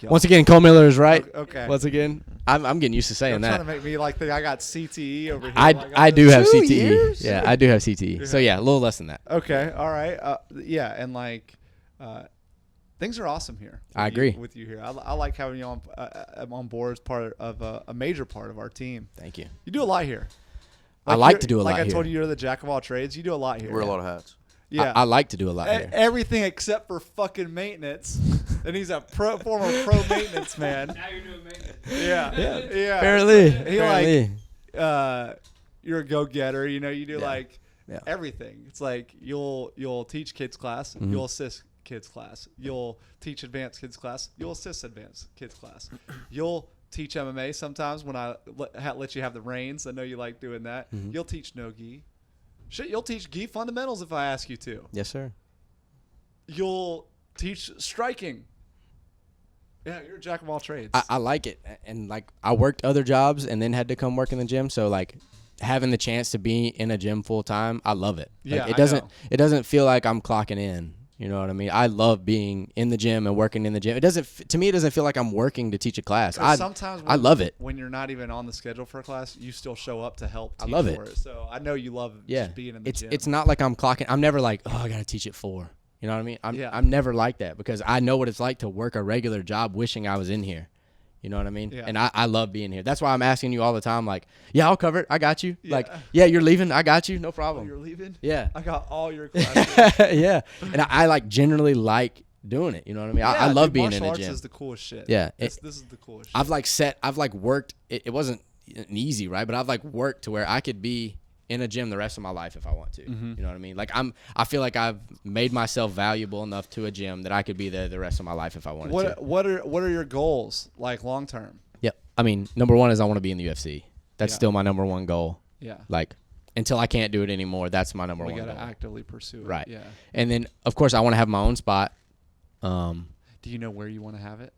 Once again, Cole Miller is right. Okay. Once again, I'm getting used to saying You're that. trying to make me like think I got CTE over here. I do have 2 CTE. years? Yeah, I do have CTE. So yeah, a little less than that. Okay. All right. Yeah, and like, things are awesome here. I agree. with you here. I like having you on board as part of a major part of our team. Thank you. You do a lot here. I like you're- to do a lot Like I here. told you, you're the jack of all trades. You do a lot here. Wear a lot of hats. Yeah. I like to do a lot here. Everything except for fucking maintenance. And he's a former pro maintenance man. Now you're doing maintenance. Yeah. Yeah. Apparently. He like you're a go-getter. You know, you do Yeah. like Yeah. everything. It's like you'll teach kids class, you'll assist kids class. You'll teach advanced kids class. You'll assist advanced kids class. You'll teach MMA sometimes when I let you have the reins. I know you like doing that. Mm-hmm. You'll teach no gi. Shit, you'll teach gi fundamentals if I ask you to. Yes, sir. You'll teach striking. Yeah, you're a jack of all trades. I like it, and like I worked other jobs and then had to come work in the gym. So like having the chance to be in a gym full time, I love it. Like, Yeah, it I doesn't know. it doesn't feel like I'm clocking in. You know what I mean? I love being in the gym and working in the gym. It doesn't to me. It doesn't feel like I'm working to teach a class. 'Cause sometimes I love it. when you're not even on the schedule for a class, you still show up to help I teach love for it. So I know you love just being in the gym. It's not like I'm clocking. I'm never like, oh, I gotta teach at 4. You know what I mean? Yeah. I'm never like that because I know what it's like to work a regular job wishing I was in here. You know what I mean? Yeah. And I love being here. That's why I'm asking you all the time, like, yeah, I'll cover it. I got you. Yeah. Like, yeah, you're leaving. I got you. No Oh, problem. you're leaving? Yeah. I got all your classes. Yeah. And I like generally like doing it. You know what I mean? I Yeah, love dude, being martial in the arts gym. is the coolest shit. Yeah. This is the coolest shit. I've worked. It wasn't easy, right? But I've like worked to where I could be in a gym the rest of my life if I want to. Mm-hmm. You know what I mean? Like I feel like I've made myself valuable enough to a gym that I could be there the rest of my life if I wanted to. What are your goals like long term? Yep. I mean, number one is I want to be in the UFC. That's Yeah. still my number one goal. Yeah. Like until I can't do it anymore, that's my number We one got to goal. actively pursue it. Right. Yeah. And then of course I want to have my own spot Do you know where you want to have it?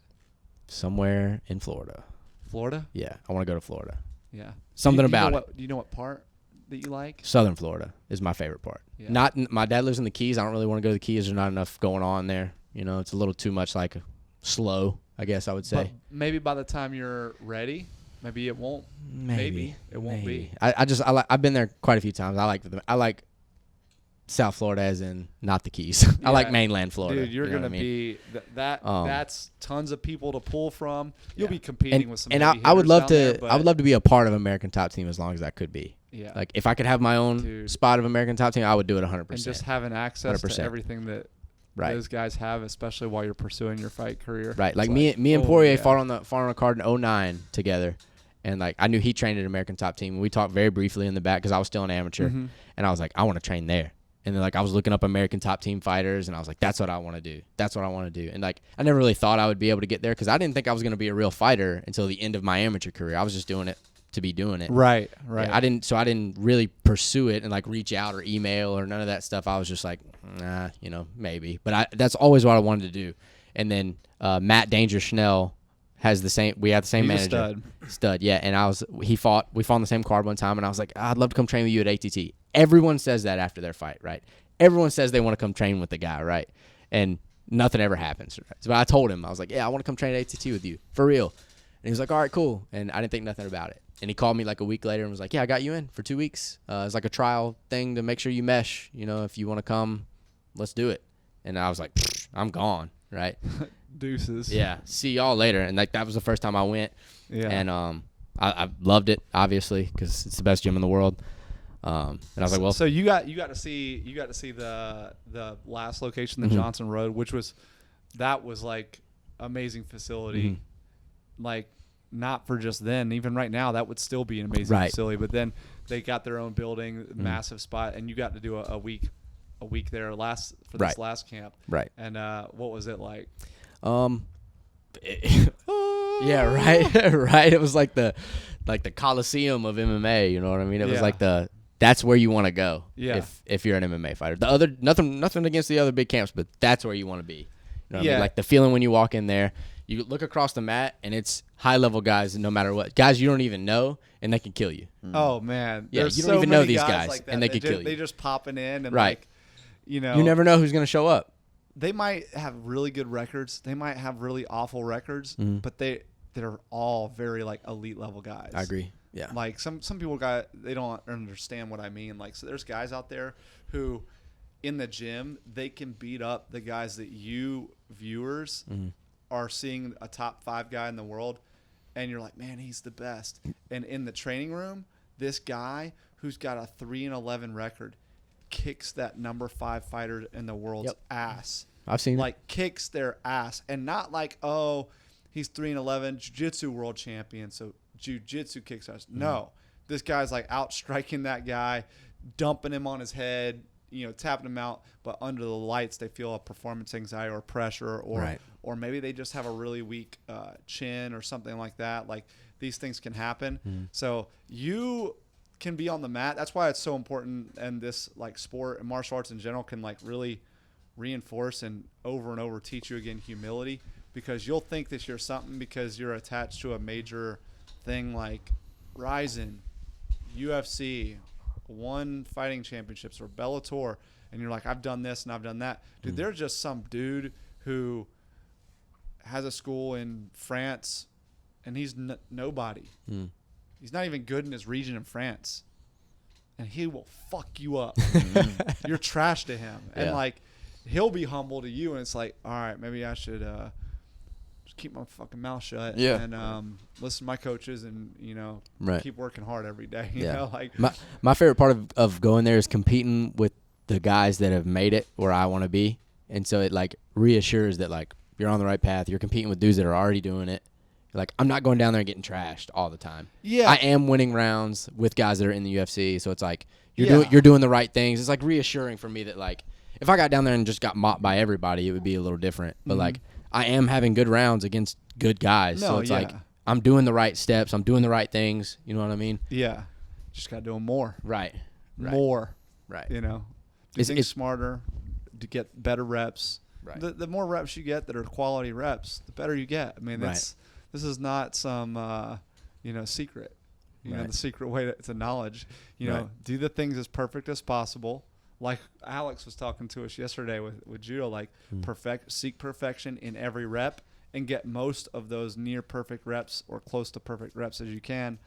somewhere in Florida. Florida? Yeah, I want to go to Florida. Yeah. Something Do you know about it. what, do you know what part that you like? Southern Florida is my favorite part. Yeah. My dad lives in the Keys. I don't really want to go to the Keys. There's not enough going on there. You know, it's a little too much like slow, I guess I would But say. maybe by the time you're ready, maybe it won't. Maybe. It won't be. I've been there quite a few times. I like South Florida as in not the Keys. I like Yeah. mainland Florida. Dude, you're you know gonna what I mean? be that. That's tons of people to pull from. You'll Yeah. be competing with some. And heavy I would hitters love down to. there, I would but- love to be a part of American Top Team as long as I could be. Yeah. Like if I could have my own Dude. spot of American Top Team, I would do it 100%. and just having access 100%. to everything that Right. those guys have, especially while you're pursuing your fight career. Right, like It's me and oh, Poirier yeah. fought on a card in 2009 together, and like I knew he trained at American Top Team. We talked very briefly in the back because I was still an amateur, Mhm. and I was like, I want to train there. And then like I was looking up American Top Team fighters, and I was like, that's what I want to do. That's what I want to do. And like I never really thought I would be able to get there because I didn't think I was going to be a real fighter until the end of my amateur career. I was just doing it to be doing it. Right. Yeah, I didn't really pursue it and like reach out or email or none of that stuff. I was just like, nah, maybe. But that's always what I wanted to do. And then Matt Danger Schnell has the same. We had the same He's a manager. Stud, yeah. And we fought on the same card one time, and I was like, I'd love to come train with you at ATT. Everyone says that after their fight, right? Everyone says they want to come train with the guy, right? And nothing ever happens. Right? So I told him, I was like, yeah, I want to come train at ATT with you for real. And he was like, all right, cool. And I didn't think nothing about it. And he called me like a week later and was like, yeah, I got you in for 2 weeks. It's like a trial thing to make sure you mesh. If you want to come, let's do it. And I was like, I'm gone, right? Deuces. Yeah. See y'all later. And like that was the first time I went. Yeah. And I loved it, obviously, because it's the best gym in the world. And I was like, well, so you got to see the last location, the Mhm. Johnson Road, which was like amazing facility. Mhm. Like not for just then, even right now, that would still be an amazing Right. facility. But then they got their own building, massive spot, and you got to do a week there for this Right. last camp. right. And what was it like? Yeah, right, right. It was like the Coliseum of MMA. You know what I mean? It was Yeah. like that's where you want to go. Yeah. If you're an MMA fighter, the other nothing against the other big camps, but that's where you want to be. You know what I Yeah. mean? Like the feeling when you walk in there, you look across the mat and it's high level guys, no matter what, guys you don't even know, and they can kill you. Oh man, Yeah, there's you don't so even know many these guys, like that. and they could kill you. They just popping in and Right. like, you You never know who's gonna show up. they might have really good records. They might have really awful records, Mhm. but they're all very like elite level guys. I agree. Yeah. Like some people they don't understand what I mean. Like so there's guys out there who in the gym they can beat up the guys that you viewers Mhm. are seeing a top 5 guy in the world, and you're like, man, he's the best. And in the training room, this guy who's got a 3-11 record kicks that number 5 fighter in the world's Yep. ass. I've seen it. Like kicks their ass, and not like, oh, he's 3-11 jiu-jitsu world champion, so jiu-jitsu kicks us. No, this guy's like out striking that guy, dumping him on his head, tapping them out, but under the lights they feel a performance anxiety or pressure, or maybe they just have a really weak chin or something like that. Like these things can happen. So you can be on the mat. That's why it's so important, and this like sport and martial arts in general can like really reinforce and over teach you again humility, because you'll think that you're something because you're attached to a major thing like Ryzen, UFC, won fighting championships, or Bellator, and you're like, I've done this and I've done that. Dude, they're just some dude who has a school in France and he's nobody. He's not even good in his region in France, and he will fuck you up. You're trash to him. And like he'll be humble to you, and it's like, all right, maybe I should just keep my fucking mouth shut and listen to my coaches and keep working hard every day. You know, like my favorite part of going there is competing with the guys that have made it where I want to be, and so it like reassures that like you're on the right path. You're competing with dudes that are already doing it. Like, I'm not going down there and getting trashed all the time. Yeah. I am winning rounds with guys that are in the UFC, so it's like you're doing the right things. It's like reassuring for me that like if I got down there and just got mopped by everybody, it would be a little different. But like I am having good rounds against good guys. So it's like I'm doing the right steps, I'm doing the right things, you know what I mean? Yeah. Just got to do them more. Right. More. Right. Do things smarter, to get better reps. Right. The more reps you get that are quality reps, the better you get. I mean, this is not some, secret. The secret way to knowledge. Do the things as perfect as possible. Like Alex was talking to us yesterday with judo, like seek perfection in every rep and get most of those near perfect reps or close to perfect reps as you can.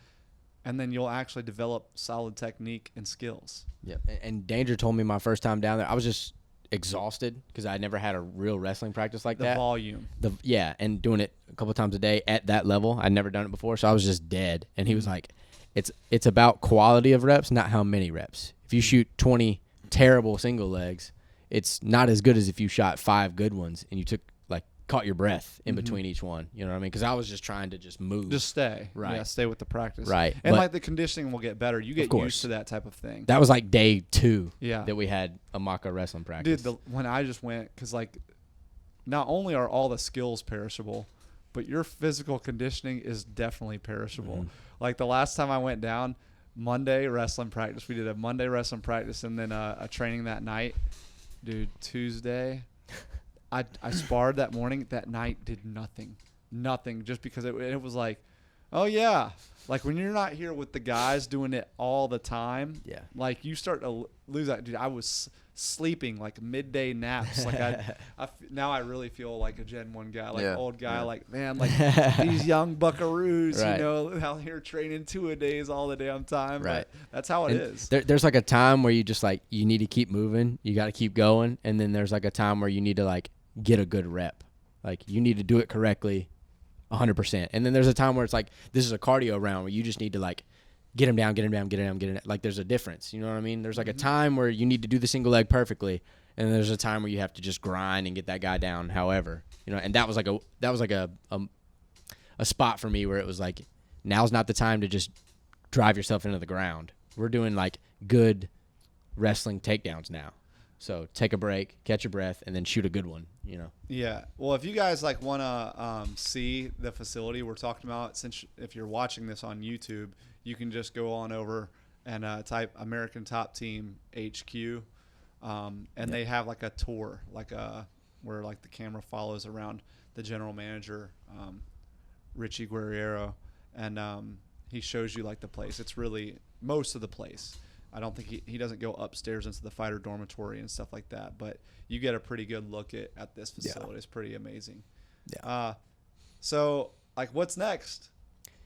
And then you'll actually develop solid technique and skills. Yeah. And Danger told me my first time down there, I was just exhausted because I never had a real wrestling practice like that. The volume. And doing it a couple times a day at that level. I'd never done it before, so I was just dead. And he was like, it's about quality of reps, not how many reps. If you shoot 20 terrible single legs, it's not as good as if you shot 5 good ones and you caught your breath in between each one. You know what I mean? Because I was just trying to just move. Just stay. Right. Yeah, stay with the practice. Right. And like the conditioning will get better. You get used to that type of thing. That was like day 2 that we had a Mma wrestling practice. Dude, when I just went, because like not only are all the skills perishable, but your physical conditioning is definitely perishable. Like the last time I went down, Monday wrestling practice. We did a Monday wrestling practice and then a training that night. Dude, Tuesday, I sparred that morning. That night did nothing, just because it was like, oh yeah, like when you're not here with the guys doing it all the time, like you start to lose that. Dude, I was sleeping like midday naps. Like now I really feel like a Gen 1 guy, like old guy, like man, like these young buckaroos, out here training 2-a-days all the damn time. Right. But that's how it is. There's like a time where you just like you need to keep moving, you got to keep going, and then there's like a time where you need to like get a good rep, like you need to do it correctly, 100%. And then there's a time where it's like this is a cardio round where you just need to like get him down. Like there's a difference. You know what I mean? There's like a time where you need to do the single leg perfectly, and there's a time where you have to just grind and get that guy down. However, and that was like a spot for me where it was like now's not the time to just drive yourself into the ground. We're doing like good wrestling takedowns now. So take a break, catch your breath, and then shoot a good one. Yeah. Well, if you guys like want to see the facility we're talking about, since if you're watching this on YouTube, you can just go on over and type American Top Team HQ, and they have like a tour, where like the camera follows around the general manager, Richie Guerriero, and he shows you like the place. It's really most of the place. I don't think he doesn't go upstairs into the fighter dormitory and stuff like that, but you get a pretty good look at this facility. Yeah. It's pretty amazing. Yeah. So like, what's next?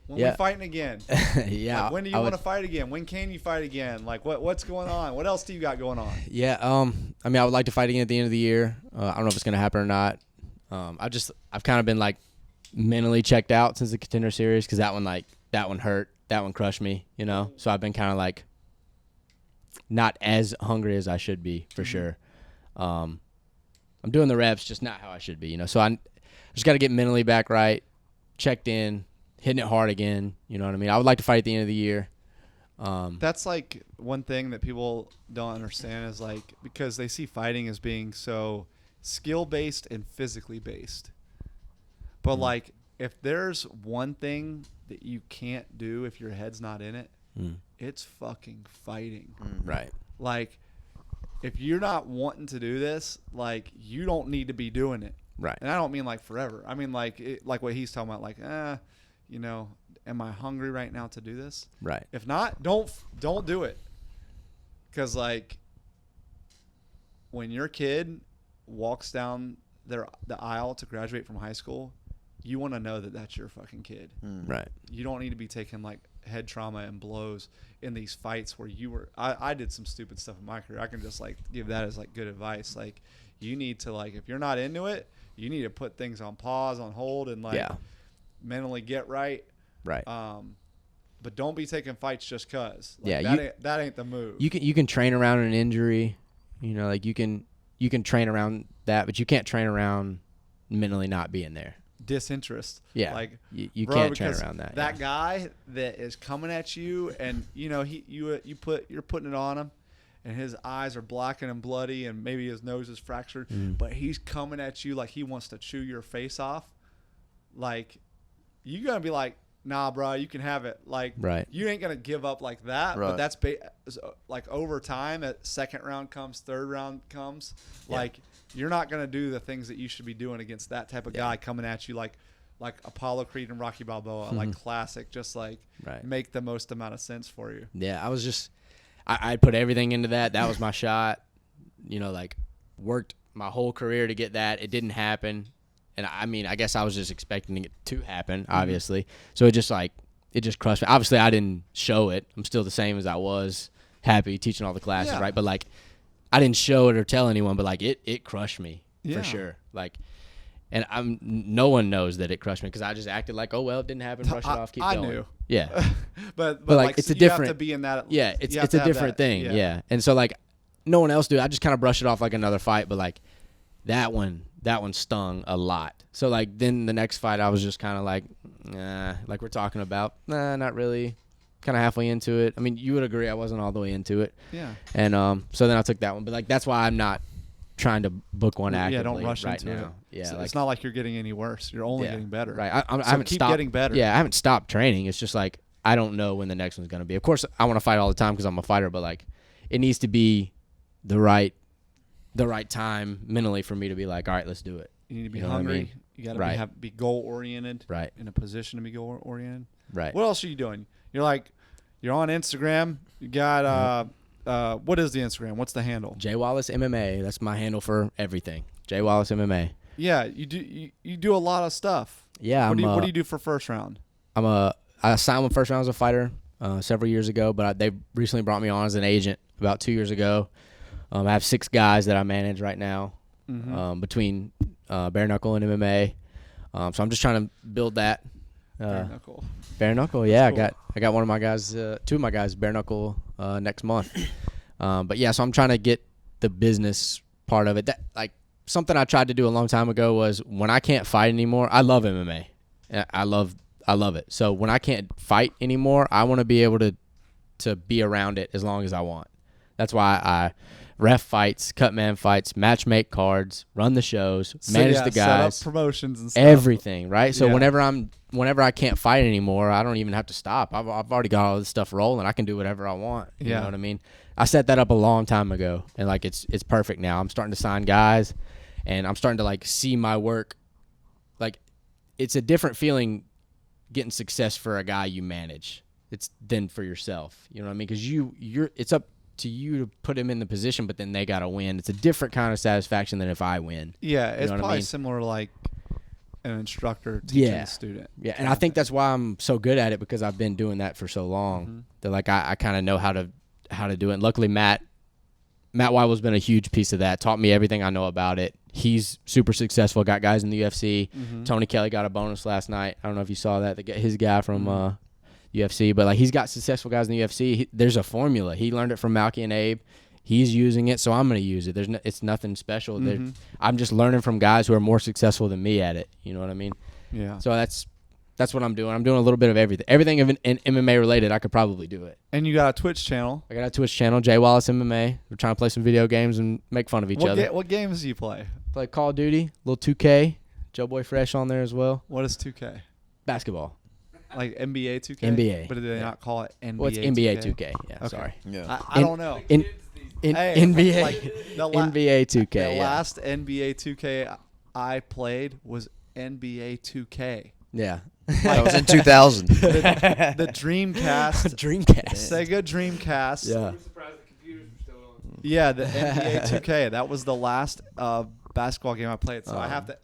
When we fighting again? Yeah. Like, when do you want to fight again? When can you fight again? Like, what's going on? What else do you got going on? Yeah. I mean, I would like to fight again at the end of the year. I don't know if it's gonna happen or not. I've kind of been like mentally checked out since the Contender Series because that one hurt. That one crushed me. So I've been kind of like not as hungry as I should be for sure. I'm doing the reps, just not how I should be. So I just got to get mentally back right, checked in, hitting it hard again. You know what I mean? I would like to fight at the end of the year. That's like one thing that people don't understand is like because they see fighting as being so skill based and physically based. But like if there's one thing that you can't do if your head's not in it, it's fucking fighting. Right. Like if you're not wanting to do this, like you don't need to be doing it. Right. And I don't mean like forever. I mean like like what he's talking about, like, you know, am I hungry right now to do this? Right. If not, don't do it. Because like when your kid walks down the aisle to graduate from high school, you want to know that that's your fucking kid. Right. You don't need to be taking like head trauma and blows in these fights where you were. I did some stupid stuff in my career. I can just like give that as like good advice. Like you need to like if you're not into it, you need to put things on pause, on hold, and like mentally get right. Right. But don't be taking fights just cause. Like, Yeah, that ain't the move. You can train around an injury, you know, like you can train around that, but you can't train around mentally not being there. Disinterest. Yeah, like you bro, can't train because around that. That guy that is coming at you, and you know you're putting it on him, and his eyes are black and bloody, and maybe his nose is fractured, but he's coming at you like he wants to chew your face off. Like you gonna be like, nah, bro, you can have it. Like, you ain't gonna give up like that. Right. But that's like over time. At second round comes, third round comes. Like, you're not gonna do the things that you should be doing against that type of guy coming at you like Apollo Creed and Rocky Balboa, like classic. Just like make the most amount of sense for you. Yeah, I was just, I put everything into that. That was my shot. You know, like worked my whole career to get that. It didn't happen. And I mean, I guess I was just expecting it to happen, obviously. So it just crushed me. Obviously, I didn't show it. I'm still the same as I was, happy, teaching all the classes, right? But like, I didn't show it or tell anyone, but like it crushed me for sure. Like, and no one knows that it crushed me because I just acted like, oh well, it didn't happen, brush it off, keep going. I knew. Yeah. but like it's a different. You have to be in that. Yeah, it's a different thing. Yeah. And so like, no one else do. I just kind of brushed it off like another fight, but like that one stung a lot. So like then the next fight I was just kind of like, nah, like we're talking about, nah, not really, kind of halfway into it. I mean, you would agree I wasn't all the way into it. Yeah. And so then I took that one, but like that's why I'm not trying to book one actively. Yeah, don't rush right into now. it. Yeah, so like, it's not like you're getting any worse. You're only getting better. Right. I so haven't keep stopped getting better. Yeah, I haven't stopped training. It's just like I don't know when the next one's gonna be. Of course, I want to fight all the time because I'm a fighter, but like it needs to be the right time mentally for me to be like, all right, let's do it. You need to be You know hungry. what I mean? You got to be goal oriented. Right. In a position to be goal oriented. Right. What else are you doing? You're on Instagram. You got what is the Instagram? What's the handle? J Wallace MMA. That's my handle for everything. J Wallace MMA. Yeah, you do a lot of stuff. Yeah. What do you do for first round? I signed with First Round as a fighter several years ago, but they recently brought me on as an agent about 2 years ago. I have 6 guys that I manage right now between bare knuckle and MMA. So I'm just trying to build that. Bare knuckle. Bare knuckle, yeah. Cool. I got one of my guys, 2 of my guys, bare knuckle next month. But yeah, so I'm trying to get the business part of it. That like something I tried to do a long time ago was when I can't fight anymore. I love MMA. I love it. So when I can't fight anymore, I want to be able to be around it as long as I want. That's why I ref fights, cut man fights, match make cards, run the shows, manage the guys, set up promotions and stuff. everything, right? So whenever I can't fight anymore, I don't even have to stop. I've already got all this stuff rolling. I can do whatever I want. You know what I mean? I set that up a long time ago, and like it's perfect now. I'm starting to sign guys, and I'm starting to like see my work. Like it's a different feeling getting success for a guy you manage. It's than for yourself. You know what I mean? Because you're it's up to you to put him in the position, but then they got to win. It's a different kind of satisfaction than if I win. Yeah, it's probably similar to like an instructor teaching a student. Yeah, and I think that's why I'm so good at it because I've been doing that for so long. That like I kind of know how to do it. And luckily, Matt Weibel's been a huge piece of that. Taught me everything I know about it. He's super successful. Got guys in the UFC. Tony Kelly got a bonus last night. I don't know if you saw that. His guy from UFC, but like he's got successful guys in the UFC. There's a formula. He learned it from Malky and Abe. He's using it, so I'm going to use it. It's nothing special. I'm just learning from guys who are more successful than me at it. You know what I mean? Yeah. So that's that's what I'm doing. I'm doing a little bit of everything. Everything in MMA related, I could probably do it. And you got a Twitch channel. I got a Twitch channel, Jay Wallace MMA. We're trying to play some video games and make fun of each other. What games do you play? Play Call of Duty, little 2K. Joe Boy Fresh on there as well. What is 2K? Basketball. Like NBA 2K? NBA. But did they not call it NBA 2K? Well, it's NBA 2K. Yeah, Okay. sorry. Yeah. I don't know. In Hey, NBA, like, the NBA 2K. The yeah. last NBA 2K I played was NBA 2K. Yeah. That was in 2000. The Dreamcast. Dreamcast. Sega Dreamcast. Yeah. I'm surprised the computers were still on. Yeah, the NBA 2K. That was the last basketball game I played. So I have to.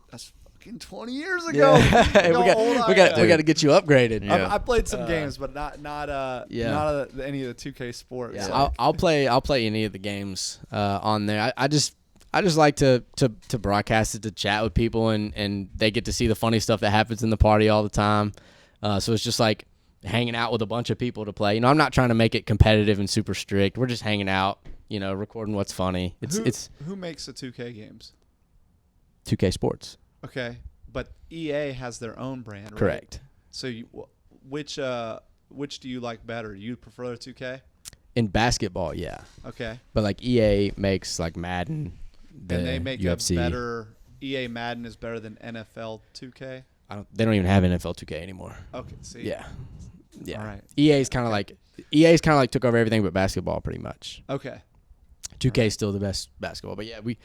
That's fucking 20 years ago. Hey, Look how old I am. we got to get you upgraded. Yeah. I played some games, but not any of the 2K sports. Yeah, So. I'll play any of the games on there. I just like to broadcast it, to chat with people, and they get to see the funny stuff that happens in the party all the time. So it's just like hanging out with a bunch of people to play. You know, I'm not trying to make it competitive and super strict. We're just hanging out, you know, recording what's funny. It's Who makes the 2K games? 2K Sports. Okay, but EA has their own brand, right? Correct. So which do you like better? You prefer the 2K? In basketball, yeah. Okay. But like EA makes like Madden, And they make UFC. a better EA Madden is better than NFL 2K. They don't even have NFL 2K anymore. Okay, see. Yeah. Yeah. All right. EA's kind of like took over everything but basketball pretty much. Okay. 2K is still the best basketball, but yeah, we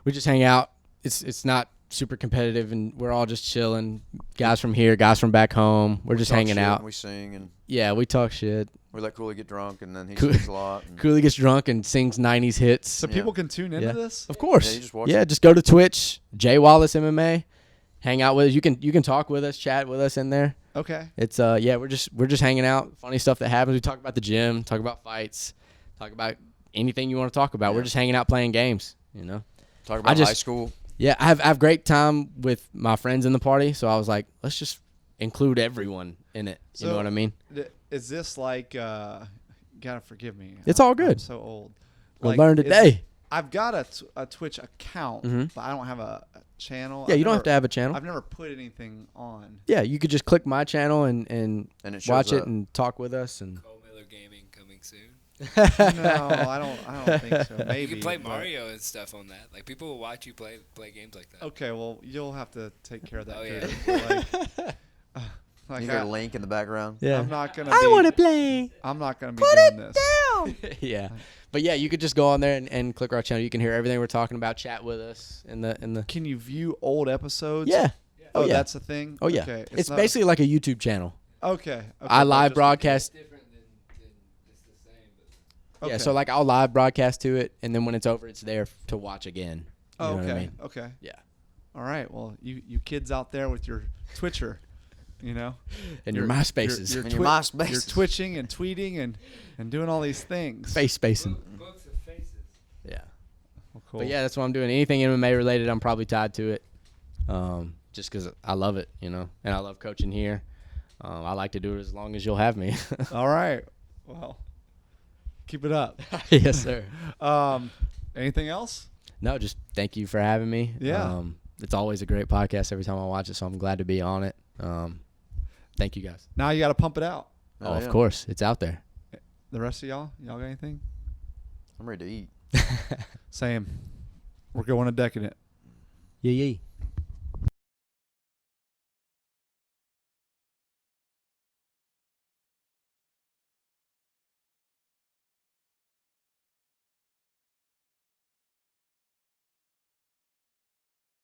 just hang out. It's not super competitive, and we're all just chilling. Guys from here, guys from back home. We're just Talk hanging shit out. and we sing and Yeah, we talk shit. we let Cooley get drunk and then he Cool- sings a lot. And Cooley gets drunk and sings 90s hits. So Yeah. people can tune into Yeah. this? Of course. Yeah, you just watch Yeah, it. just go to Twitch, Jay Wallace MMA. Hang out with us. You can talk with us, chat with us in there. Okay. It's we're just hanging out. Funny stuff that happens. We talk about the gym, talk about fights, talk about anything you want to talk about. We're Yeah. just hanging out playing games, you know. talk about just- high school. Yeah, I have great time with my friends in the party, so I was like, let's just include everyone in it. You So- know what I mean? Is this like gotta forgive me. It's all I'm good. so old. We'll learn today. I've got a Twitch account, Mhm. but I don't have a channel. Yeah, I've you don't never- have to have a channel. I've never put anything on. Yeah, you could just click my channel and And it shows watch it up. and talk with us. And Cole Miller Gaming coming soon. No, I don't think so. Maybe You can play but- Mario and stuff on that. Like people will watch you play games like that. Okay, well you'll have to take care of that. Oh, yeah. Kid. Like, You got a link in the background. yeah, I'm not gonna. I want to play. I'm not gonna be doing this. Yeah, but yeah, you could just go on there and click our channel. You can hear everything we're talking about. Chat with us in the. Can you view old episodes? Yeah. Oh, yeah. that's a thing. Oh yeah. Okay. It's not- basically like a YouTube channel. Okay. I but live just- broadcast. Different than it's the same. But Yeah, Okay. so like I'll live broadcast to it, and then when it's over, it's there to watch again. You Oh, know okay. what I mean? Okay. Yeah. All right. Well, you kids out there with your Twitcher, you know, And your MySpaces. You're And your MySpaces. You're twitching and tweeting and doing all these things. Face spacing. books of faces. Yeah. Well, cool. But yeah, that's what I'm doing. Anything MMA related, I'm probably tied to it. Just because I love it, you know, and I love coaching here. I like to do it as long as you'll have me. All right. Well, keep it up. Yes, sir. Anything else? No, just thank you for having me. Yeah. It's always a great podcast every time I watch it, so I'm glad to be on it. Thank you guys. Now you got to pump it out. Oh, yeah. of course. It's out there. The rest of y'all got anything? I'm ready to eat. Same. We're going to decadent. Yee.